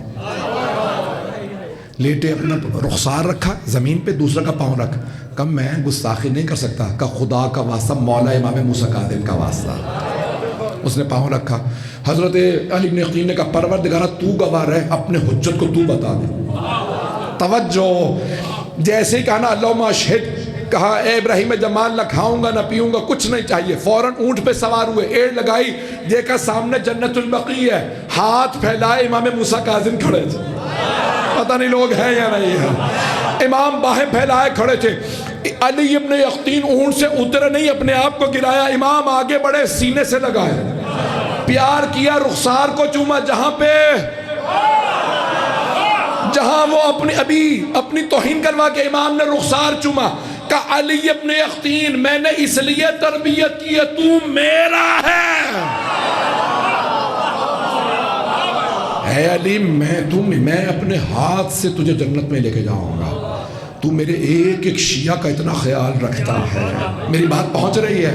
لیٹے, اپنا رخسار رکھا زمین پہ, دوسرا کا پاؤں رکھ. کہا میں گستاخی نہیں کر سکتا. کہا خدا کا واسطہ, مولا امام موسیٰ کاظم کا واسطہ. اس نے پاؤں رکھا. حضرت علی بن یقطین نے کہا پروردگارہ تو گواہ رہے, اپنے حجت کو تو بتا دے. توجہ. جیسے ہی کہا نا اللہم اشہد, کہا اے ابراہیم جمال نہ کھاؤں گا نہ پیوں گا, کچھ نہیں چاہیے. فوراً اونٹ پہ سوار ہوئے, ایڑ لگائی, دیکھا سامنے جنت البقیع ہے, ہاتھ پھیلائے, امام موسیٰ کاظم کھڑے تھے. پتہ نہیں لوگ ہیں یا نہیں ہیں. امام باہیں پھیلائے کھڑے تھے. علی ابن یقطین اونٹ سے اترے نہیں, اپنے آپ کو گرایا. امام آگے بڑھے, سینے سے لگائے, پیار کیا, رخسار کو چوما, جہاں وہ اپنی توہین کروا کے امام نے رخسار چوما. کہا علی ابن یقطین میں نے اس لیے تربیت کی ہے, تو میرا ہے. اے علی میں اپنے ہاتھ سے تجھے جنت میں لے کے جاؤں گا, تو میرے ایک ایک شیعہ کا اتنا خیال رکھتا ہے. میری بات پہنچ رہی ہے؟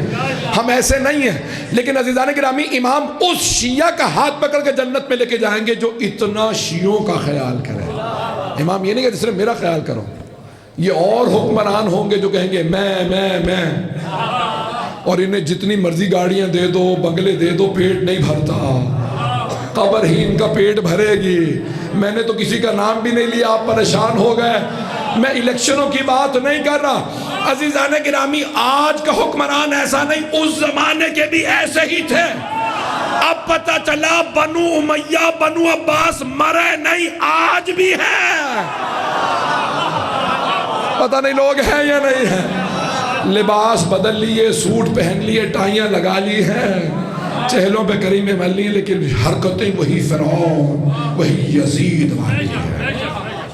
ہم ایسے نہیں ہیں, لیکن عزیزان گرامی امام اس شیعہ کا ہاتھ پکڑ کے جنت میں لے کے جائیں گے جو اتنا شیعوں کا خیال کرے. امام یہ نہیں کہ صرف میرا خیال کرو. یہ اور حکمران ہوں گے جو کہیں گے میں, اور انہیں جتنی مرضی گاڑیاں دے دو, بنگلے دے دو, پیٹ نہیں بھرتا, قبر ہی ان کا پیٹ بھرے گی. میں نے تو کسی کا نام بھی نہیں لیا, آپ پریشان ہو گئے. میں الیکشنوں کی بات نہیں کر رہا. عزیزان گرامی آج کا حکمران ایسا نہیں, اس زمانے کے بھی ایسے ہی تھے. اب پتہ چلا بنو امیہ بنو عباس مرے نہیں, آج بھی ہیں. پتہ نہیں لوگ ہیں یا نہیں ہیں. لباس بدل لیے, سوٹ پہن لیے, ٹائیاں لگا لی ہیں, چہلوں پہ کریم ملی لیکن حرکتیں وہی فرعون وہی یزید والی ہے.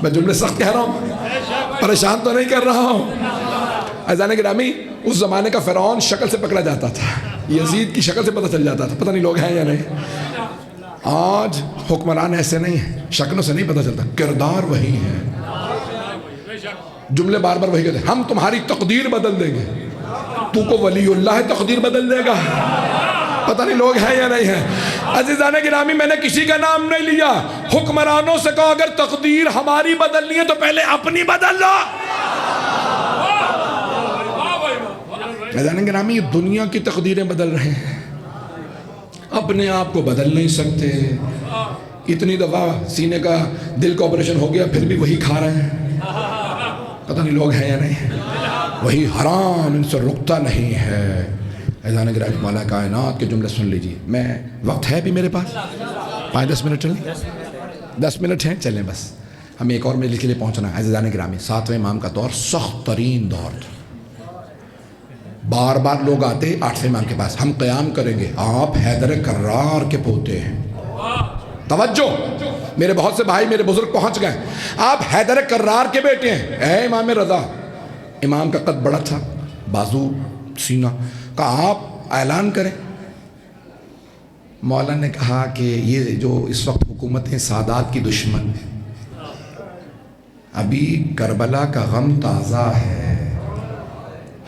میں جملے سخت کہہ رہا ہوں، پریشان تو نہیں کر رہا ہوں. عزیزان گرامی، اس زمانے کا فرعون شکل سے پکڑا جاتا تھا، یزید کی شکل سے پتہ چل جاتا تھا. پتہ نہیں لوگ ہیں یا نہیں. آج حکمران ایسے نہیں ہیں، شکلوں سے نہیں پتہ چلتا، کردار وہی ہے. جملے بار بار وہی کہتے ہیں، ہم تمہاری تقدیر بدل دیں گے. تو کو ولی اللہ تقدیر بدل دے گا. پتہ نہیں لوگ ہیں یا نہیں ہیں. عزیزان گرامی، میں نے کسی کا نام نہیں لیا، حکمرانوں سے کہا اگر تقدیر ہماری بدلنی ہے تو پہلے اپنی بدل لو. عزیزان گرامی، دنیا کی تقدیریں بدل رہے ہیں، اپنے آپ کو بدل نہیں سکتے. اتنی دفعہ سینے کا دل کا آپریشن ہو گیا پھر بھی وہی کھا رہے ہیں. پتہ نہیں لوگ ہیں یا نہیں. وہی حرام ان سے رکتا نہیں ہے. عزیزان گرامی، مولا کائنات کے جملے سن لیجیے. میں وقت ہے بھی میرے پاس 5-10 منٹ چلیں؟ 10 منٹ ہیں، چلیں بس. ہمیں ایک اور مجلس کے لیے پہنچنا ہے. عزیزان گرامی، 7ویں امام کا دور سخت ترین دور تھا. بار بار لوگ آتے 8ویں امام کے پاس، ہم قیام کریں گے. آپ حیدر کرار کے پوتے ہیں. توجہ، میرے بہت سے بھائی میرے بزرگ پہنچ گئے. آپ حیدر کرار کے بیٹے ہیں. اے امام رضا. امام کا قد بڑا تھا، بازو سینہ. کہا آپ اعلان کریں. مولا نے کہا کہ یہ جو اس وقت حکومتیں سادات کی دشمن ہیں، ابھی کربلا کا غم تازہ ہے،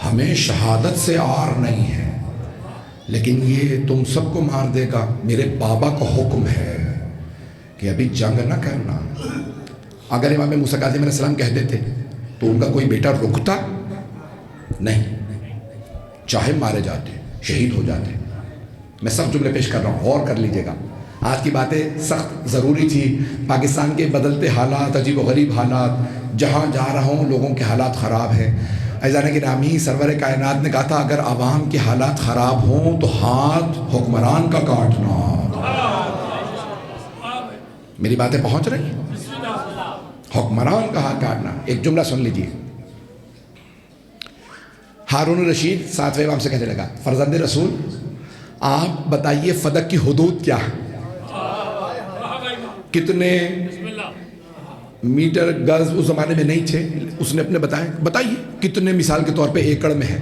ہمیں شہادت سے عار نہیں ہے، لیکن یہ تم سب کو مار دے گا. میرے بابا کا حکم ہے کہ ابھی جنگ نہ کرنا. اگر امام موسیٰ کاظم علیہ السلام کہہ دیتے تو ان کا کوئی بیٹا رکتا نہیں، چاہے مارے جاتے، شہید ہو جاتے. میں سب جملے پیش کر رہا ہوں، غور کر لیجئے گا. آج کی باتیں سخت ضروری تھی. پاکستان کے بدلتے حالات، عجیب و غریب حالات، جہاں جا رہا ہوں لوگوں کے حالات خراب ہیں. عزیزان گرامی، سرور کائنات نے کہا تھا اگر عوام کے حالات خراب ہوں تو ہاتھ حکمران کا کاٹنا. میری باتیں پہنچ رہی ہیں؟ حکمران کا ہاتھ کاٹنا. ایک جملہ سن لیجیے. ہارون رشید 7ویں امام سے کہنے لگا، فرزند رسول آپ بتائیے فدق کی حدود کیا ہے؟ کتنے میٹر گز اس زمانے میں نہیں تھے، اس نے اپنے بتائیے کتنے مثال کے طور پہ ایکڑ میں ہے.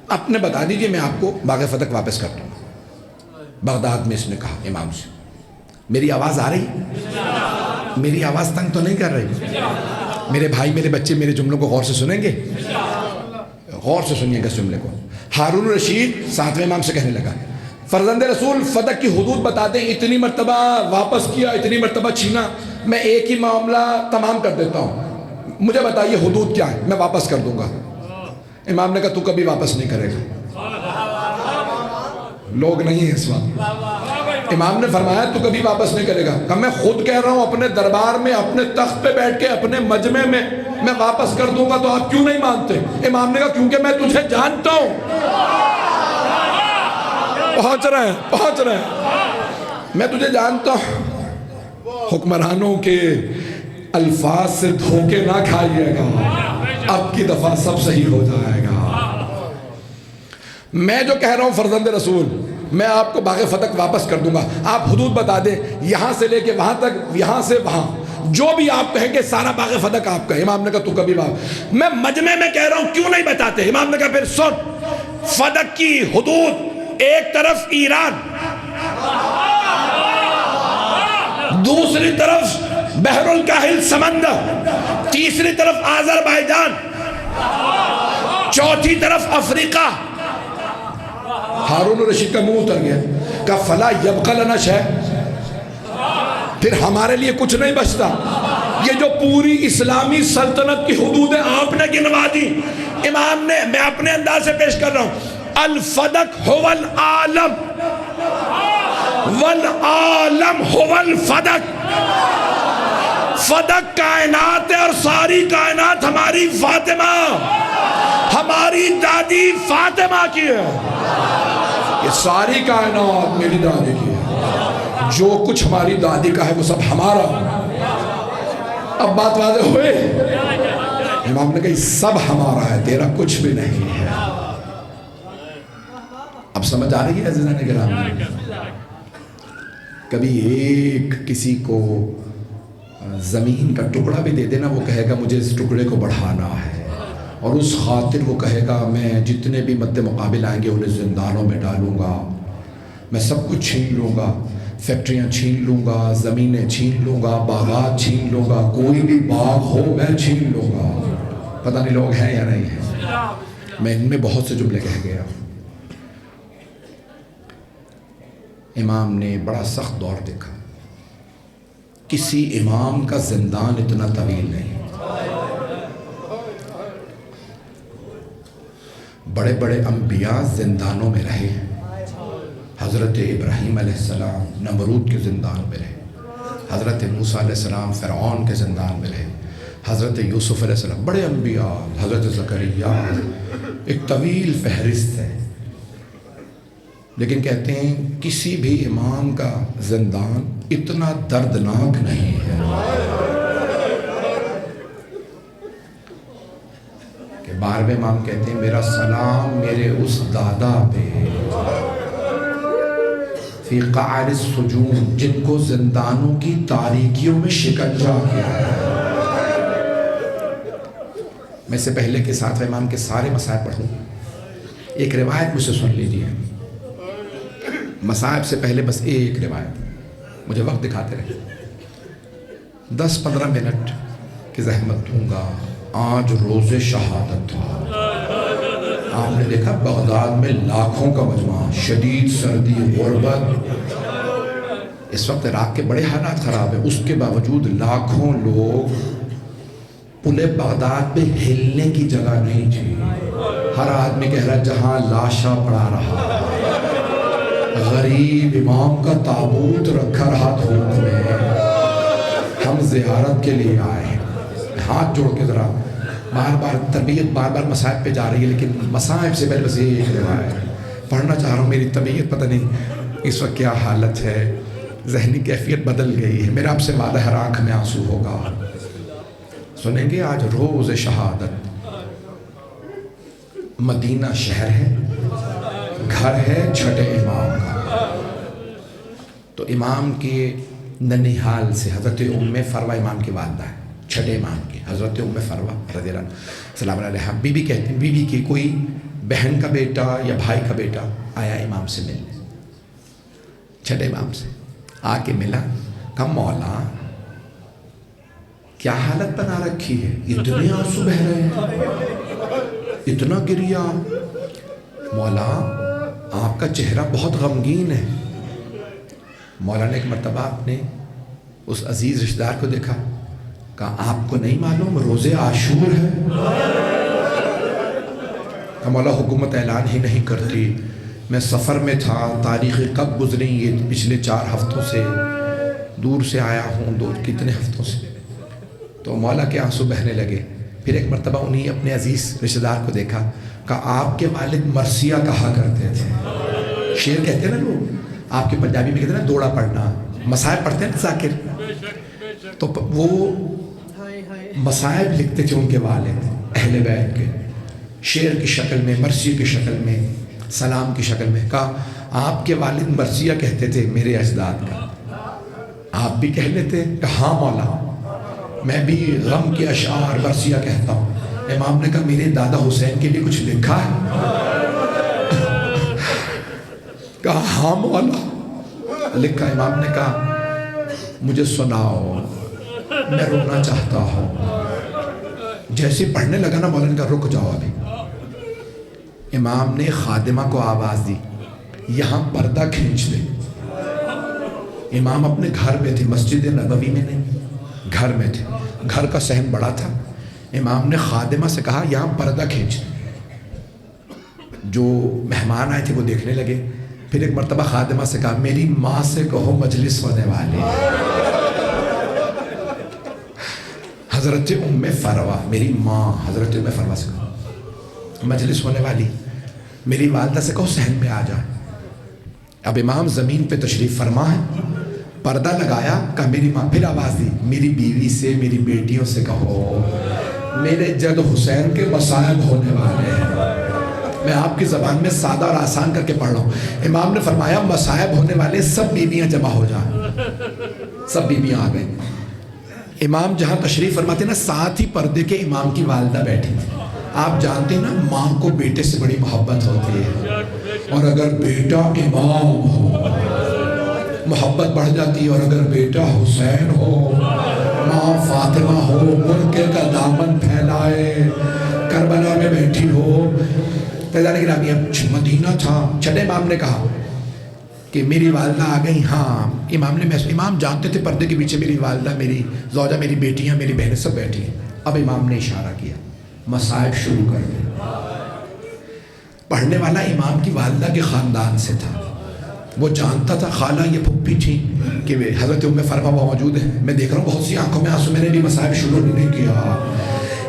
اپنے بتا دیجئے، میں آپ کو باغ فتق واپس کر دوں. بغداد میں اس نے کہا امام سے. میری آواز آ رہی؟ میری آواز تنگ تو نہیں کر رہی؟ میرے بھائی میرے بچے میرے جملوں کو غور سے سنیں گے؟ غور سے سنیے گا اس جملے کو. ہارون رشید 7ویں امام سے کہنے لگا، فرزند رسول فدق کی حدود بتا دیں. اتنی مرتبہ واپس کیا، اتنی مرتبہ چھینا، میں ایک ہی معاملہ تمام کر دیتا ہوں. مجھے بتائیے حدود کیا ہے، میں واپس کر دوں گا. امام نے کہا تو کبھی واپس نہیں کرے گا. لوگ نہیں ہیں اس وقت. امام نے فرمایا تو کبھی واپس نہیں کرے گا. کہا میں خود کہہ رہا ہوں اپنے دربار میں، اپنے تخت پہ بیٹھ کے، اپنے مجمع میں میں واپس کر دوں گا، تو آپ کیوں نہیں مانتے؟ امام نے کہا کیونکہ میں تجھے جانتا ہوں. پہنچ رہے ہیں. میں تجھے جانتا ہوں. حکمرانوں کے الفاظ سے دھوکے نہ کھائیے گا، اب کی دفعہ سب صحیح ہو جائے گا. میں جو کہہ رہا ہوں فرزند رسول، میں آپ کو باغ فتق واپس کر دوں گا. آپ حدود بتا دیں، یہاں سے لے کے وہاں تک، یہاں سے وہاں، جو بھی آپ کہیں گے سارا باغ فتق آپ کا. امام نے کہا تو کبھی میں مجمع میں کہہ رہا ہوں کیوں نہیں بتاتے؟ امام نے کہا پھر سن، فتق کی حدود ایک طرف ایران، دوسری طرف بحر الکاہل سمندر، تیسری طرف آذربائیجان، چوتھی طرف افریقہ. ہارون رشید کا منہ اتر گیا. کہا فلا یبقى لنا شیء، پھر ہمارے لیے کچھ نہیں بچتا. یہ جو پوری اسلامی سلطنت کی حدودیں آپ نے گنوا دی. امام نے، میں اپنے انداز سے پیش کر رہا ہوں، الفدق هو العالم والعالم هو الفدق. فدق کائنات ہے اور ساری کائنات ہماری فاطمہ، ہماری دادی فاطمہ کی ہے. یہ ساری کائنات میری دادی کی ہے. جو کچھ ہماری دادی کا ہے وہ سب ہمارا. اب بات واضح ہوئے. امام نے کہا یہ سب ہمارا ہے، تیرا کچھ بھی نہیں ہے. اب اب سمجھ آ رہی ہے عزیزان کرام؟ کبھی ایک کسی کو زمین کا ٹکڑا بھی دے دینا، وہ کہے گا مجھے اس ٹکڑے کو بڑھانا ہے، اور اس خاطر وہ کہے گا میں جتنے بھی مد مقابل آئیں گے انہیں زندانوں میں ڈالوں گا، میں سب کچھ چھین لوں گا، فیکٹریاں چھین لوں گا، زمینیں چھین لوں گا، باغات چھین لوں گا، کوئی بھی باغ ہو میں چھین لوں گا۔ پتہ نہیں لوگ ہیں یا نہیں ہیں، میں ان میں بہت سے جملے کہہ گیا۔ امام نے بڑا سخت دور دیکھا، کسی امام کا زندان اتنا طویل نہیں، بڑے بڑے انبیاء زندانوں میں رہے ہیں۔ حضرت ابراہیم علیہ السلام نمرود کے زندان میں رہے، حضرت موسیٰ علیہ السلام فرعون کے زندان میں رہے، حضرت یوسف علیہ السلام، بڑے انبیاء، حضرت زکریا، ایک طویل فہرست ہے۔ لیکن کہتے ہیں کسی بھی امام کا زندان اتنا دردناک نہیں ہے کہ 12ویں امام کہتے ہیں میرا سلام میرے اس دادا پہ فی قعر السجون، جن کو زندانوں کی تاریکیوں میں شکنجہ کیا ہے۔ میں سے پہلے کے 7ویں امام کے سارے مصائب پڑھوں، ایک روایت مجھ سے سن لیجیے، مصائب سے پہلے بس ایک روایت، مجھے وقت دکھاتے رہے، 10-15 منٹ کی زحمت دوں گا۔ آج روز شہادت تھا، آپ نے دیکھا بغداد میں لاکھوں کا مجمع، شدید سردی، غربت، اس وقت عراق کے بڑے حالات خراب ہیں، اس کے باوجود لاکھوں لوگ، پورے بغداد پہ ہلنے کی جگہ نہیں تھی، ہر آدمی کہہ رہا جہاں لاشا پڑا رہا، غریب امام کا تابوت رکھا رہا دھوپ میں، ہم زیارت کے لیے آئے ہیں۔ ہاتھ جوڑ کے ذرا، بار بار طبیعت بار بار مصائب پہ جا رہی ہے، لیکن مصائب سے پہلے بس ایک روایت پڑھنا چاہ رہا ہوں۔ میری طبیعت پتہ نہیں اس وقت کیا حالت ہے، ذہنی کیفیت بدل گئی ہے، میرا آپ سے وعدہ ہر آنکھ میں آنسو ہوگا۔ سنیں گے آج روز شہادت، مدینہ شہر ہے، گھر ہے چھٹے امام کا۔ تو امام کے ننیحال سے حضرت ام فروہ امام کی والدہ ہے، چھٹے امام کی حضرت ام فروہ رضی اللہ عنہ سلام علیہ، بی بی کہتے ہیں، بی بی کی کوئی بہن کا بیٹا یا بھائی کا بیٹا آیا امام سے ملنے، چھٹے امام سے آ کے ملا، کہا مولا کیا حالت بنا رکھی ہے، اتنے آنسو بہ رہے ہیں، اتنا گریا، مولا آپ کا چہرہ بہت غمگین ہے۔ مولا نے ایک مرتبہ اپنے اس عزیز رشتہ دار کو دیکھا، کہا آپ کو نہیں معلوم روزے عاشور ہے؟ کہا مولا حکومت اعلان ہی نہیں کرتی، میں سفر میں تھا، تاریخ کب گزری یہ پچھلے 4 ہفتوں سے، دور سے آیا ہوں، کتنے ہفتوں سے۔ تو مولا کے آنسو بہنے لگے۔ پھر ایک مرتبہ انہیں اپنے عزیز رشتہ دار کو دیکھا، کہا آپ کے والد مرثیہ کہا کرتے تھے، شعر کہتے ہیں نا لوگ، آپ کے پنجابی میں کہتے ہیں نا دوڑا پڑھنا، مصائب پڑھتے ہیں نا ذاکر، تو وہ مصائب لکھتے تھے ان کے والد اہل بیت کے، شعر کی شکل میں، مرثیہ کی شکل میں، سلام کی شکل میں۔ کہا آپ کے والد مرثیہ کہتے تھے میرے اجداد کا، آپ بھی کہہ لیتے؟ کہا ہاں مولا میں بھی غم کے اشعار مرثیہ کہتا ہوں۔ امام نے کہا میرے دادا حسین کے لیے کچھ لکھا ہے؟ کہا ہاں مولا لکھا۔ امام نے کہا مجھے سناؤ، میں رونا چاہتا ہوں۔ جیسے پڑھنے لگا نا مولا نے کہا رک جاؤ ابھی۔ امام نے خادمہ کو آواز دی یہاں پردہ کھینچ دے۔ امام اپنے گھر میں تھے، مسجد نبوی میں نہیں، گھر میں تھے، گھر کا صحن بڑا تھا۔ امام نے خادمہ سے کہا یہاں پردہ کھینچ دے۔ جو مہمان آئے تھے وہ دیکھنے لگے۔ پھر ایک مرتبہ خادمہ سے کہا میری ماں سے کہو مجلس ہونے والی۔ حضرت ام فروہ، میری ماں حضرت ام فروہ سے کہو مجلس ہونے والی، میری والدہ سے کہو صحن میں آ جائے۔ اب امام زمین پہ تشریف فرما ہے، پردہ لگایا، کہا میری ماں، پھر آواز دی میری بیوی سے، میری بیٹیوں سے کہو میرے جد حسین کے مصائب ہونے والے ہیں۔ میں آپ کی زبان میں سادہ اور آسان کر کے پڑھ رہا ہوں. امام نے فرمایا مصائب ہونے والے سب بیویاں جمع ہو جائیں. سب بیویاں آ گئیں. امام جہاں تشریف فرماتے نا ساتھ ہی پردے کے امام کی والدہ بیٹھی تھی. آپ جانتے نا ماں کو بیٹے سے بڑی محبت ہوتی ہے, اور اگر بیٹا امام ہو محبت بڑھ جاتی ہے, اور اگر بیٹا حسین ہو, ماں فاطمہ ہو, ملک کا دامن پھیلائے, کربلا میں بیٹھی ہو. فیضان گرامی اب مدینہ تھا. چھٹے امام نے کہا کہ میری والدہ آ گئی. ہاں امام جانتے تھے پردے کے پیچھے میری والدہ, میری زوجہ, میری بیٹیاں, میری بہنیں سب بیٹھی ہیں. اب امام نے اشارہ کیا, مصائب شروع کر دیں. پڑھنے والا امام کی والدہ کے خاندان سے تھا. وہ جانتا تھا خالہ یہ پھپھی تھی کہ حضرت ام فرما وہ موجود ہے. میں دیکھ رہا ہوں بہت سی آنکھوں میں آنسو, میں نے بھی مصائب شروع نہیں کیا.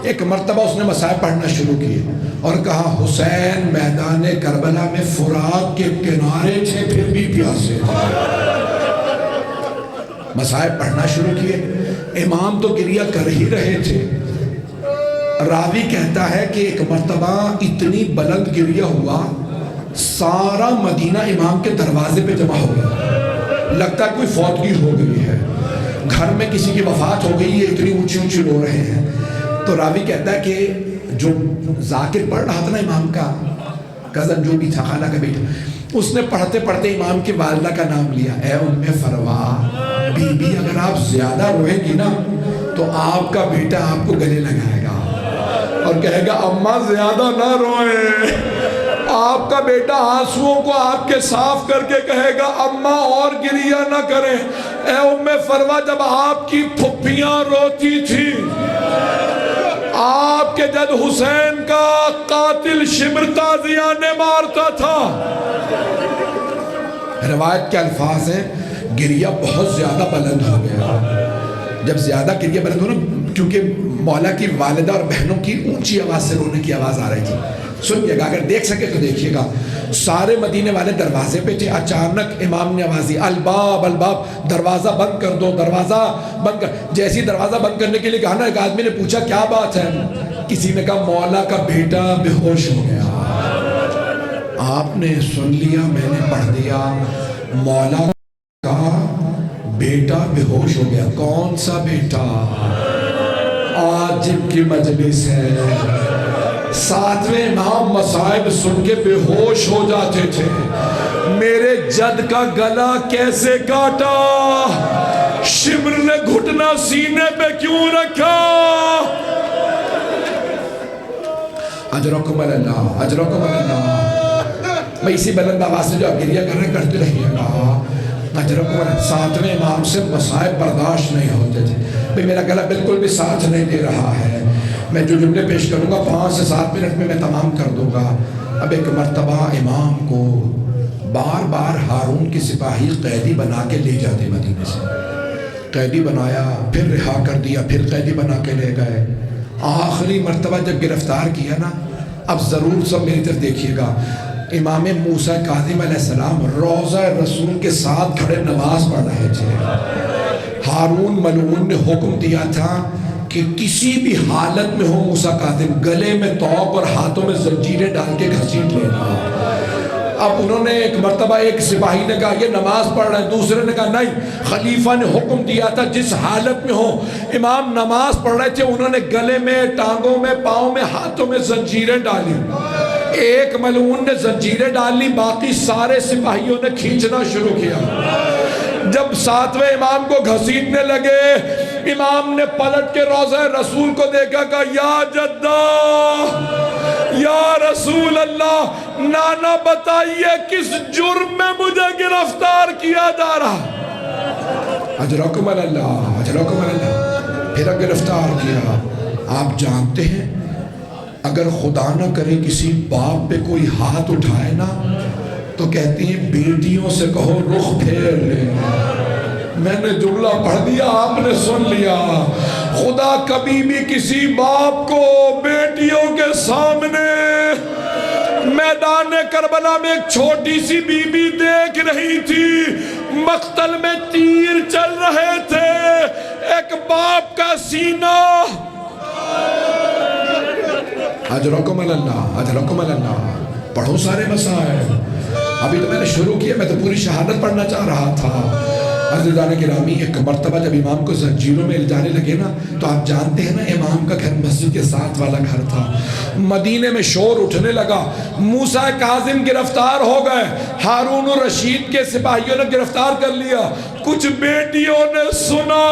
ایک مرتبہ اس نے مصائب پڑھنا شروع کیے اور کہا حسین میدان کربلا میں فرات کے کنارے تھے پھر بھی پیاسے تھے. مصائب پڑھنا شروع کیے. امام تو گریہ کر ہی رہے تھے. راوی کہتا ہے کہ ایک مرتبہ اتنی بلند گریہ ہوا سارا مدینہ امام کے دروازے پہ جمع ہو گیا. لگتا ہے کوئی فوتگی ہو گئی ہے, گھر میں کسی کی وفات ہو گئی ہے, اتنی اونچی اونچی رو رہے ہیں. تو راوی کہتا ہے کہ جو ذاکر پڑھ رہا تھا نا امام کا کزن جو بھی تھا, خالہ کا بیٹا, اس نے پڑھتے پڑھتے امام کی والدہ کا نام لیا. اے ام فروا بی بی, اگر آپ زیادہ روئیں گی نا تو آپ کا بیٹا آپ کو گلے لگائے گا اور کہے گا اماں زیادہ نہ روئیں. آپ کا بیٹا آنسوؤں کو آپ کے صاف کر کے کہے گا اماں اور گریہ نہ کریں. اے ام فروا جب آپ کی پھپھیاں روتی تھی, آپ کے جد حسین کا قاتل شمر تازیانے مارتا تھا. روایت کے الفاظ ہیں گریہ بہت زیادہ بلند ہو گیا. جب زیادہ گریہ بلند ہو نا, کیونکہ مولا کی والدہ اور بہنوں کی اونچی آواز سے رونے کی آواز آ رہی تھی. سنیے گا, اگر دیکھ سکے تو دیکھیے گا. سارے مدینے والے دروازے پہ تھے. اچانک امام نے آواز دی الباب الباب, دروازہ بند کر دو, دروازہ بند کر. جیسی دروازہ بند کرنے کے لیے کہا نا, ایک آدمی نے پوچھا کیا بات ہے. کسی نے کہا مولا کا بیٹا بے ہوش ہو گیا. آپ نے سن لیا, میں نے پڑھ دیا, مولا کا بیٹا بے ہوش ہو گیا. کون سا بیٹا؟ آج کی مجلس ہے. ساتویں امام مصائب سن کے بے ہوش ہو جاتے تھے. میرے جد کا گلا کیسے کاٹا, شمر نے گھٹنا سینے پہ کیوں رکھا. اجرکم اللہ, اجرکم اللہ. میں اسی بلند آواز سے جو آپ گریہ کر رہے کرتے رہیے گا. اجرکم اللہ. ساتویں امام سے مصائب برداشت نہیں ہوتے تھے. بھئی میرا گلا بالکل بھی ساتھ نہیں دے رہا ہے. میں جو جملے پیش کروں گا 5 سے 7 منٹ میں تمام کر دوں گا. اب ایک مرتبہ امام کو بار بار ہارون کی سپاہی قیدی بنا کے لے جاتے مدینے سے. قیدی بنایا, پھر رہا کر دیا, پھر قیدی بنا کے لے گئے. آخری مرتبہ جب گرفتار کیا نا, اب ضرور سب میری طرف دیکھیے گا, امام موسیٰ کاظم علیہ السلام روضہ رسول کے ساتھ کھڑے نماز پڑھ رہے تھے. ہارون ملعون نے حکم دیا تھا کہ کسی بھی حالت میں ہو موسیٰ کاظم گلے میں توق اور ہاتھوں میں زنجیریں ڈال کے گھسیٹ لینا. اب انہوں نے ایک مرتبہ ایک سپاہی نے کہا یہ نماز پڑھ رہے ہیں, دوسرے نے کہا نہیں, خلیفہ نے حکم دیا تھا جس حالت میں ہو. امام نماز پڑھ رہے تھے, انہوں نے گلے میں, ٹانگوں میں, پاؤں میں, ہاتھوں میں زنجیریں ڈالی. ایک ملعون نے زنجیریں ڈالی, باقی سارے سپاہیوں نے کھینچنا شروع کیا. جب 7ویں امام کو گھسیٹنے لگے, امام نے پلٹ کے روضہ رسول کو دیکھا, کہا یا جدہ, یا رسول اللہ, نانا بتائیے کس جرم میں مجھے گرفتار کیا جا رہا. اجرکم اللہ, اجرکم اللہ. پھر گرفتار کیا. آپ جانتے ہیں اگر خدا نہ کرے کسی باپ پہ کوئی ہاتھ اٹھائے نا تو کہتے ہیں بیٹیوں سے کہو رخ پھیر لے. میں نے جملہ پڑھ دیا, آپ نے سن لیا. خدا کبھی بھی کسی باپ کو بیٹیوں کے سامنے, میدان کربلا میں ایک چھوٹی سی بی بی دیکھ رہی تھی, مقتل میں تیر چل رہے تھے, ایک باپ کا سینہ. اجرکم اللہ, اجرکم اللہ. پڑھو سارے مسائل. ابھی تو میں نے شروع کیا, میں تو پوری شہادت پڑھنا چاہ رہا تھا. عزیزان گرامی, ایک مرتبہ جب امام کو زنجیروں میں جانے لگے نا, تو آپ جانتے ہیں نا امام کا گھر مسجد کے ساتھ والا گھر تھا. مدینے میں شور اٹھنے لگا, موسیٰ کاظم گرفتار ہو گئے, ہارون الرشید کے سپاہیوں نے گرفتار کر لیا. کچھ بیٹیوں نے سنا,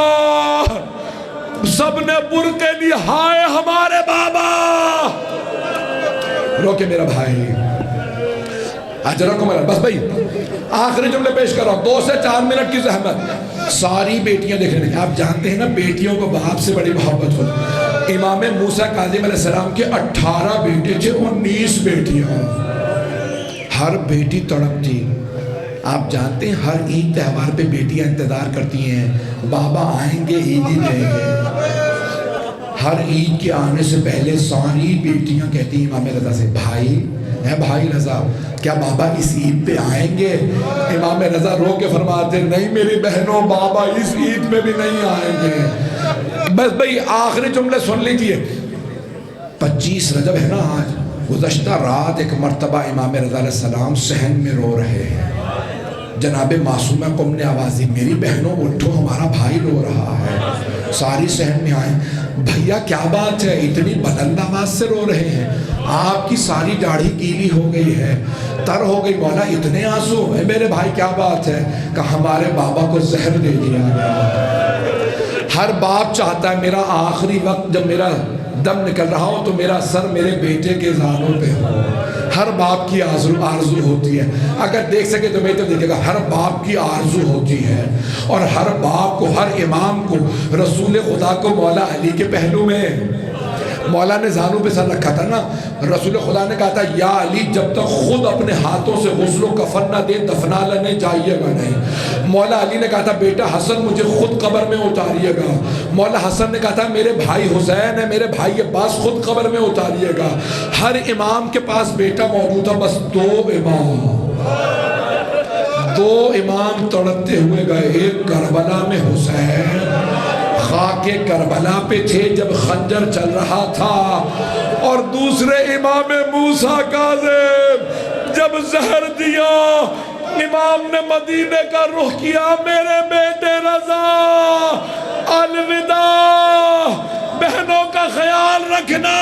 سب نے برقعے لیے, ہائے ہمارے بابا. روکے میرا بھائی, بس بھائی آخری جملے پیش کر رہا ہوں, 2 سے 4 منٹ کی زحمت. ساری بیٹیاں دیکھنے لگیں. آپ جانتے ہیں نا بیٹیوں کو باپ سے بڑی محبت ہوتی. امام موسیٰ کاظم علیہ السلام کے 18 بیٹے تھے, 19 بیٹیاں. ہر بیٹی تڑپتی. آپ جانتے ہیں ہر عید تہوار پہ بیٹیاں انتظار کرتی ہیں, بابا آئیں گے عیدی دیں گے. ہر عید کے آنے سے پہلے ساری بیٹیاں کہتی ہیں امام رضا سے, بھائی اے بھائی رضا, کیا بابا اس عید پہ آئیں گے؟ امام رضا رو کے فرماتے, نہیں میری بہنوں, بابا اس عید پہ بھی نہیں آئیں گے. بس بھئی آخری جملے سن لیجئے. 25 رجب ہے نا آج. گزشتہ رات ایک مرتبہ امام رضا علیہ السلام صحن میں رو رہے ہیں. جناب معصومہ قم نے آواز دی, میری بہنوں اٹھو, ہمارا بھائی رو رہا ہے. ساری صحن میں آئیں. بھیا کیا بات ہے, اتنی بلند آواز سے رو رہے ہیں؟ آپ کی ساری داڑھی گیلی ہو گئی ہے, تر ہو گئی. مولا اتنے آنسو ہے میرے بھائی, کیا بات ہے؟ کہ ہمارے بابا کو زہر دے دیا گیا. ہر باپ چاہتا ہے میرا آخری وقت جب میرا دم نکل رہا ہو تو میرا سر میرے بیٹے کے زانوں پہ ہو. ہر باپ کی آرزو ہوتی ہے. اگر دیکھ سکے تو میں تو دیکھے گا, ہر باپ کی آرزو ہوتی ہے. اور ہر باپ کو, ہر امام کو رسول خدا کو مولا علی کے پہلو میں, مولا نے زانوں پہ سر رکھا تھا نا. رسول خدا نے کہا تھا, یا علی جب تک خود اپنے ہاتھوں سے غسل و کفن نہ دے دفنا لینے جائیے گا نہیں. مولا علی نے کہا تھا, بیٹا حسن مجھے خود قبر میں اتاریے گا. مولا حسن نے کہا تھا, میرے بھائی حسین ہے, میرے بھائی عباس خود قبر میں اتاریے گا. ہر امام کے پاس بیٹا موجود تھا, بس 2 امام تڑپتے ہوئے گئے. ایک کربلا میں حسین خاک کربلا پہ تھے جب خنجر چل رہا تھا, اور دوسرے امام موسیٰ کاظم جب زہر دیا. امام نے مدینے کا رخ کیا, میرے بیٹے رضا الوداع, بہنوں کا خیال رکھنا.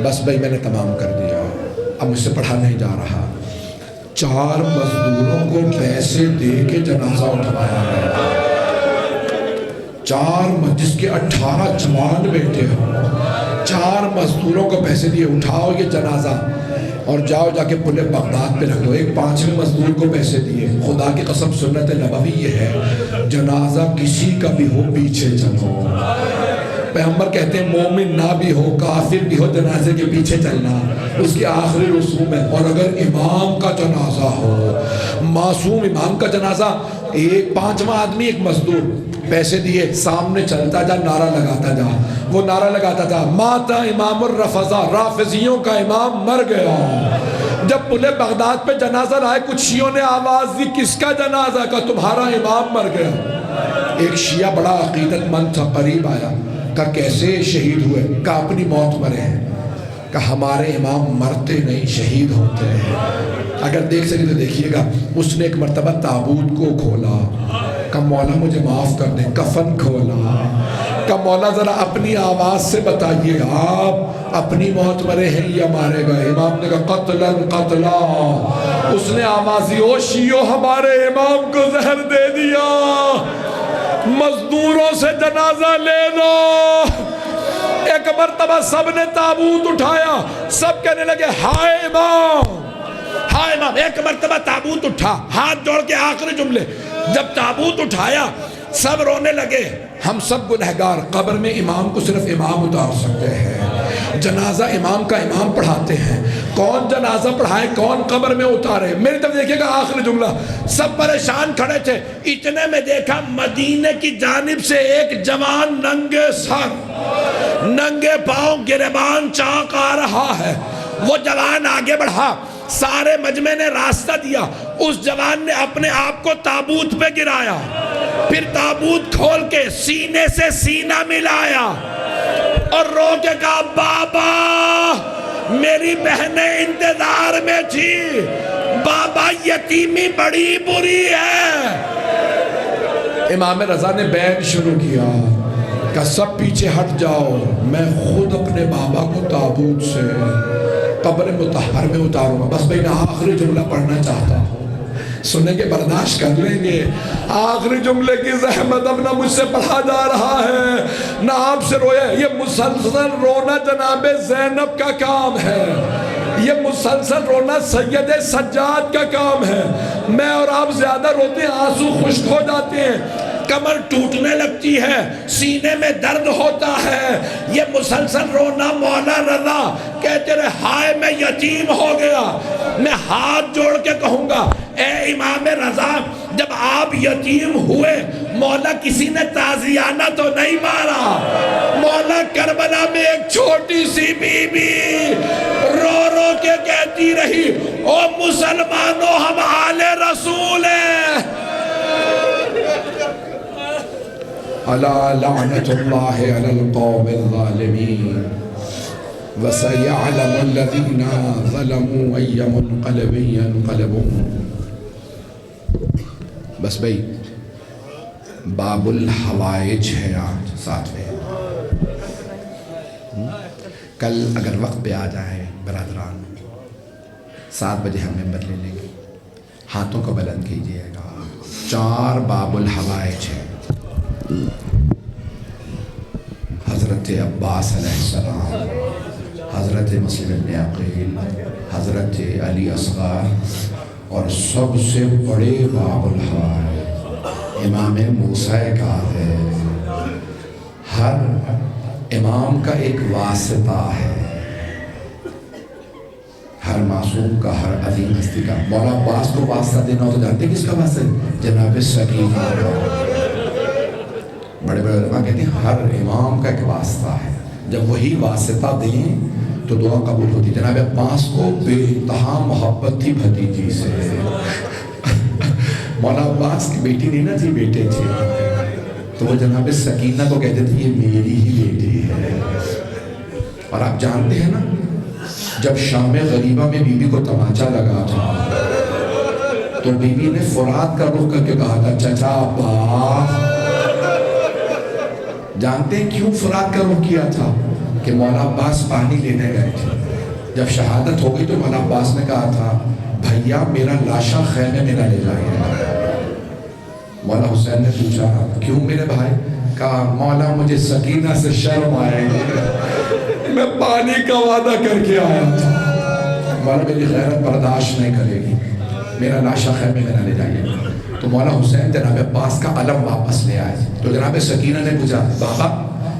بس بھائی میں نے تمام کر دیا, اب مجھ سے پڑھا نہیں جا رہا. 4 مزدوروں کو پیسے دے کے جنازہ اٹھوایا گیا. 4 جس کے 18 جوان بیٹے ہوں, 4 مزدوروں کو پیسے دیے, اٹھاؤ یہ جنازہ اور جاؤ جا کے پلے بغداد پہ رکھ دو. ایک 5ویں مزدور کو پیسے دیے. خدا کی قسم سنت نبوی یہ ہے, جنازہ کسی کا بھی ہو پیچھے چلو. پیغمبر کہتے ہیں مومن نہ بھی ہو, کافر بھی ہو, جنازے کے پیچھے چلنا اس کی آخری رسوم ہے. اور اگر امام کا جنازہ ہو, معصوم امام کا جنازہ, ایک 5واں آدمی ایک مزدور, پیسے دیے, سامنے چلتا جا, نعرہ لگاتا جا. وہ نعرہ لگاتا تھا, ماتا امام الرفضہ, رافضیوں کا امام مر گیا. جب پلے بغداد پہ جنازہ لائے, کچھ شیعوں نے آواز دی, کس کا جنازہ؟ کا تمہارا امام مر گیا. ایک شیعہ بڑا عقیدت مند تھا, قریب آیا, کہا کیسے شہید ہوئے؟ کہا اپنی موت مرے ہیں. کہا ہمارے امام مرتے نہیں, شہید ہوتے ہیں. اگر دیکھ سکے تو دیکھیے گا, اس نے ایک مرتبہ تابوت کو کھولا, کہا مولا مجھے معاف کر دیں. کفن کھولا, کہا مولا ذرا اپنی آواز سے بتائیے آپ اپنی موت مرے ہیں یا مارے گئے؟ امام نے کہا قتلا قتلا. اس نے آواز دی, او شیعو ہمارے امام کو زہر دے دیا, مزدوروں سے جنازہ لے لو. ایک مرتبہ سب نے تابوت اٹھایا, سب کہنے لگے ہائے امام, ہائے امام. ایک مرتبہ تابوت اٹھا, ہاتھ جوڑ کے آخری جملے. جب تابوت اٹھایا سب رونے لگے, ہم سب گنہگار, قبر میں امام کو صرف امام اتار سکتے ہیں, جنازہ امام کا امام پڑھاتے ہیں. کون جنازہ پڑھائے, کون قبر میں اتارے؟ میری طرف دیکھیے گا آخری جملہ. سب پریشان کھڑے تھے, اتنے میں دیکھا مدینے کی جانب سے ایک جوان ننگے سر ننگے پاؤں گریبان چاک آ رہا ہے. وہ جوان آگے بڑھا, سارے مجمع نے راستہ دیا. اس جوان نے اپنے آپ کو تابوت پہ گرایا, پھر تابوت کھول کے سینے سے سینہ ملایا, اور رو کے کہا بابا میری بہنیں انتظار میں تھی، بابا یتیمی بڑی بری ہے۔ امام رضا نے بیان شروع کیا کہ سب پیچھے ہٹ جاؤ، میں خود اپنے بابا کو تابوت سے قبر مطہر میں اتاروں گا۔ بس میں آخری جملہ پڑھنا چاہتا ہوں، سنیں گے برداشت کر لیں گے۔ آخری جملے کی زحمت اب نہ مجھ سے پڑھا جا رہا ہے نہ آپ سے رویا، یہ مسلسل رونا جناب زینب کا کام ہے، یہ مسلسل رونا سید سجاد کا کام ہے۔ میں اور آپ زیادہ روتے ہیں، آنسو خشک ہو جاتے ہیں، کمر ٹوٹنے لگتی ہے، سینے میں درد ہوتا ہے، یہ مسلسل رونا۔ مولا رضا کہتے رہے ہائے میں یتیم ہو گیا۔ میں ہاتھ جوڑ کے کہوں گا اے امام رضا جب آپ یتیم ہوئے مولا کسی نے تازیانہ تو نہیں مارا؟ مولا کربلا میں ایک چھوٹی سی بی بی رو رو کے کہتی رہی او مسلمانوں ہم آل رسول ہیں۔ الا لعنت اللہ علی القوم الظالمین وسيعلم الذين ظلموا أي منقلب ينقلبون۔ بس بھئی باب الحوائج ہے آج ساتویں۔ کل اگر وقت پہ آ جائے برادران 7 بجے ہم ممبر لے لیں گے، ہاتھوں کو بلند کیجئے گا۔ 4 باب الحوائج ہیں۔ حضرت عباس علیہ السلام، حضرت مسلم بن عقیل، حضرت علی اصغر، اور سب سے بڑے باب الحوائج امام موسیٰ کاظم۔ ہر امام کا ایک واسطہ ہے، ہر معصوم کا، ہر عظیم ہستی کا۔ مولا عباس کو واسطہ دینا ہو تو جانتے کس کا واسطہ ہے؟ جناب سکینہ۔ بڑے بڑے علماء کہتے ہیں ہر امام کا ایک واسطہ ہے، جب وہی واسطہ دیں تو دعا قبول ہوتی۔ جناب عباس کو بے انتہا محبت تھی بھتیجی سے۔ مولا عباس کی بیٹی نہیں نہ تھی، بیٹے تھے، تو وہ جناب سکینہ کو کہتے تھے یہ میری ہی بیٹی ہے۔ اور آپ جانتے ہیں نا جب شام غریبہ میں بی بی کو تماچا لگا تھا تو بی بی نے فرات کا رخ کر کے کہا تھا چچا عباس۔ جانتے ہیں کیوں فرات کا رخ کیا تھا؟ کہ مولا عباس پانی لینے گئے تھے، جب شہادت ہو گئی تو مولا عباس نے کہا تھا بھیا میرا لاشا خیمے میں نہ لے جائے۔ مولا حسین نے پوچھا کیوں میرے بھائی؟ کہا مولا مجھے سکینہ سے شرم آئے گی، میں پانی کا وعدہ کر کے آیا تھا، مولا میری غیرت برداشت نہیں کرے گی، میرا لاشا خیمے میں نہ لے جائیے۔ تو مولا حسین جناب عباس کا علم واپس لے آئے۔ تو جناب سکینہ نے پوچھا بابا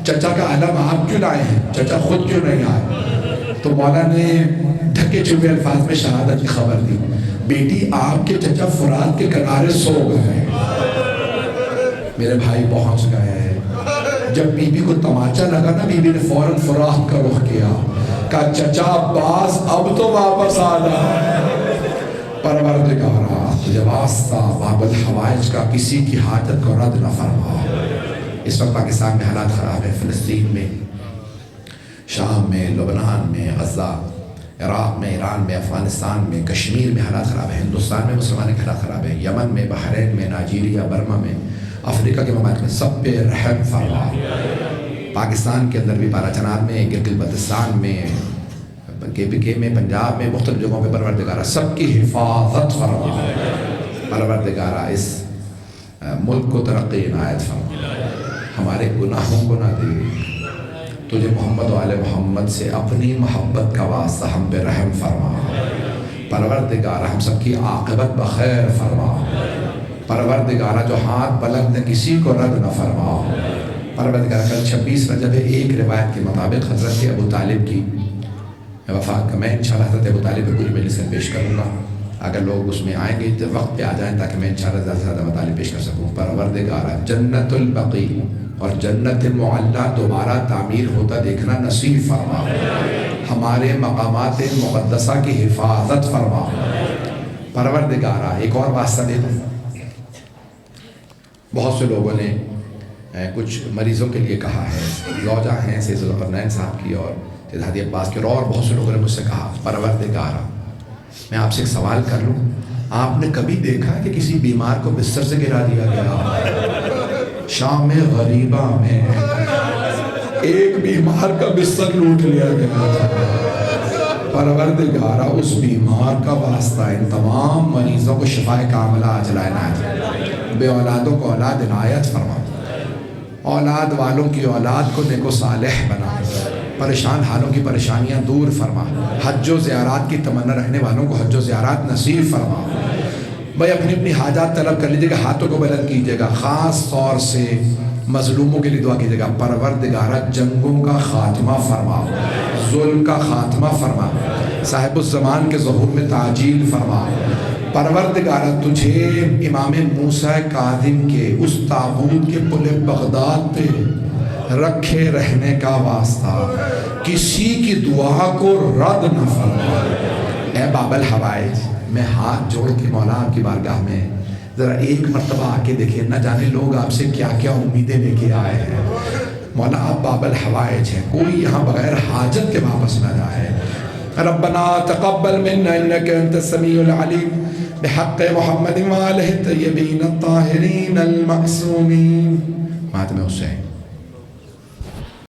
چچا کا علم آپ کیوں لائے ہیں، چچا خود کیوں نہیں آئے؟ تو مولا نے ڈھکے چھپے الفاظ میں شہادت کی خبر دی، بیٹی آپ کے چچا فرات کے کنارے سو گئے، میرے بھائی پہنچ گئے۔ جب بی بی کو تماچا لگا نا بی بی نے فوراً فرات کا رخ کیا، کہا چچا عباس اب تو واپس آ جا۔ پروردگارا تجھے واسطہ باب الحوائج کا کسی کی حاجت کو رد نہ فرما۔ اس وقت پاکستان میں حالات خراب ہے، فلسطین میں، شام میں، لبنان میں، غزہ، عراق میں، ایران میں، افغانستان میں، کشمیر میں حالات خراب ہے، ہندوستان میں مسلمانوں کے حالات خراب ہے، یمن میں، بحرین میں، نائجیریا، برما میں، افریقہ کے ممالک میں، سب پہ رحم فرما۔ پاکستان کے اندر بھی بالاچنار میں، گلگت بلتستان میں، KPK میں، پنجاب میں، مختلف جگہوں پہ پروردگارہ سب کی حفاظت فرما۔ پروردگارہ اس ملک کو ترقی عنایت فرما، ہمارے گناہوں کو نہ دے، تجھے محمد و آل محمد سے اپنی محبت کا واسطہ ہم پہ رحم فرما۔ پروردگارہ ہم سب کی عاقبت بخیر فرما۔ پروردگارہ جو ہاتھ بلند نے کسی کو رد نہ فرما۔ پروردگارہ کل 26 رجب ہے، ایک روایت کے مطابق حضرت ابو طالب کی وفات کا میں انشاءاللہ حضرت ابو طالب پہ پوری مجلس پیش کروں گا، اگر لوگ اس میں آئیں گے تو وقت پہ آ جائیں تاکہ میں انشاءاللہ زیادہ سے زیادہ مطالب پیش کر سکوں۔ پروردگارہ جنت البقیع اور جنت معلیٰ دوبارہ تعمیر ہوتا دیکھنا نصیب فرما۔ ہمارے مقامات مقدسہ کی حفاظت فرما۔ پروردگارہ ایک اور واسطہ دے دوں، بہت سے لوگوں نے کچھ مریضوں کے لیے کہا ہے، زوجہ ہیں سید ذوالقرنین صاحب کی اور سید ہادی عباس کی، اور بہت سے لوگوں نے مجھ سے کہا پروردگارا میں آپ سے ایک سوال کر لوں، آپ نے کبھی دیکھا کہ کسی بیمار کو بستر سے گرا دیا گیا؟ شام غریبہ میں ایک بیمار کا بستر لوٹ لیا گیا، پروردگارا اس بیمار کا واسطہ ان تمام مریضوں کو شفائے کاملہ عاجلہ عنایت، بے اولادوں کو اولاد عنایت فرما، اولاد والوں کی اولاد کو نیک و صالح بنا، پریشان حالوں کی پریشانیاں دور فرما، حج و زیارات کی تمنا رکھنے والوں کو حج و زیارات نصیب فرما۔ بھائی اپنی اپنی حاجات طلب کر لیجیے گا، ہاتھوں کو بلند کیجیے گا، خاص طور سے مظلوموں کے لیے دعا کیجیے گا، پروردگارہ جنگوں کا خاتمہ فرما، ظلم کا خاتمہ فرما، صاحب الزمان کے ظہور میں تعجیل فرما، پروردگارہ تجھے امام موسیٰ کاظم کے اس تابوت کے پل بغداد پہ رکھے رہنے کا واسطہ کسی کی دعا کو رد نہ فرما۔ اے باب الحوائج، میں ہاتھ جوڑ کے مولا آپ کی بارگاہ میں ذرا ایک مرتبہ آ کے دیکھیں، نہ جانے لوگ آپ سے کیا کیا امیدیں لے کے آئے ہیں۔ مولا آپ باب الحوائج ہیں، کوئی یہاں بغیر حاجت کے واپس نہ جائے۔ ربنا تقبل منا انك انت السميع العليم بحق محمد وآلہ الطیبین الطاہرین المعصومین۔ ماتم حسین۔